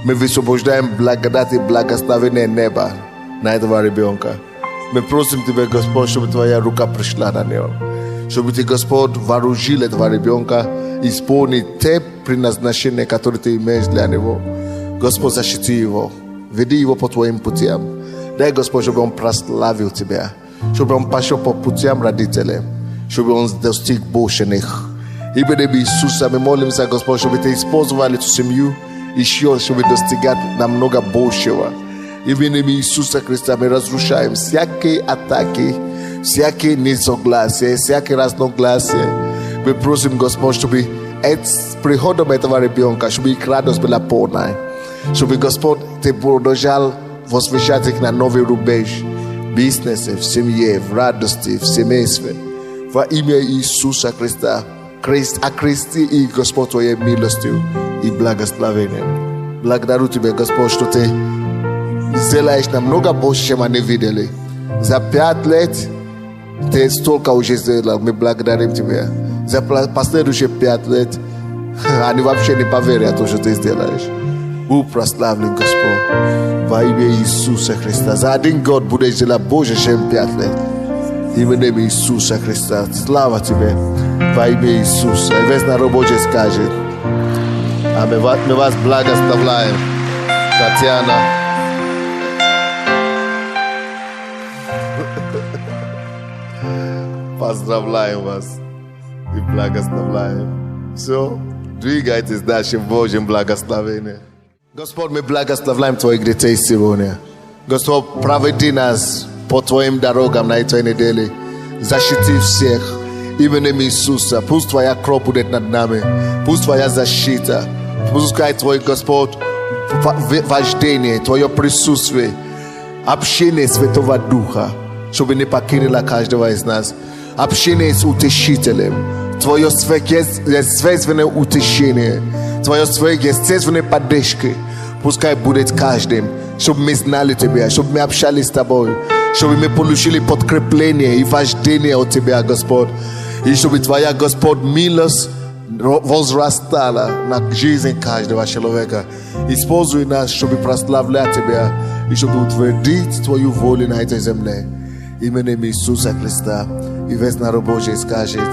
мы высвобождаем благодать и благословение неба на этого ребенка. Мы просим Тебя, Господь, чтобы Твоя рука пришла на него. Чтобы Ты, Господь, вооружил этого ребенка, исполнить те предназначения, которые Ты имеешь для него. Господь, защити его. Веди его по Твоим путям. Дай, Господь, чтобы он прославил Тебя. Чтобы он пошел по путям родителей. Чтобы он достиг больше них. Именем Иисуса мы молимся, Господь, чтобы Ты использовал эту семью еще, чтобы достигать намного большего. Именем Иисуса Христа мы разрушаем всякие атаки, всякие несогласия, всякие разногласия. Мы просим, Господь, чтобы с приходом этого ребенка, чтобы их радость была полная. Чтобы, Господь, Ты продолжал возвещать их на новый рубеж в бизнесе, в семье, в радости, в семействе. Во имя Иисуса Христа, окрести их, Господь, Твоей милостью и благословением. Благодарю Тебя, Господь, что Ты сделаешь намного больше, чем они видели. За 5 лет Ты столько уже сделал. Мы благодарим Тебя. За последующие 5 лет они вообще не поверят, что Ты сделаешь. Будь прославлен, Господь. Во имя Иисуса Христа. За один год будешь делать больше, чем 5 лет. Именем Иисуса Христа. Слава Тебе. Во имя Иисуса. И весь народ Божий скажет. А мы вас благословляем. Татьяна. Поздравляем вас и благословляем. Все, двигайтесь дальше в Божьем благословении. Господь, мы благословляем Твоих детей сегодня. Господь, проведи нас по Твоим дорогам на этой неделе. Защити всех именем Иисуса. Пусть Твоя кровь будет над нами. Пусть Твоя защита. Пускай Твой, Господь, вождение, Твое присутствие, общение Святого Духа, чтобы не покинуло каждого из нас. Общение с утешителем. Твое сверхъестественное утешение. Твое сверхъестественное поддержки. Пускай будет каждым. Чтобы мы знали Тебя. Чтобы мы общались с Тобой. Чтобы мы получили подкрепление и вождение от Тебя, Господь. И чтобы Твоя, Господь, милость возрастала на жизнь каждого человека. Используй нас, чтобы прославлять Тебя и чтобы утвердить Твою волю на этой земле. Именем Иисуса Христа. И весь народ Божий скажет: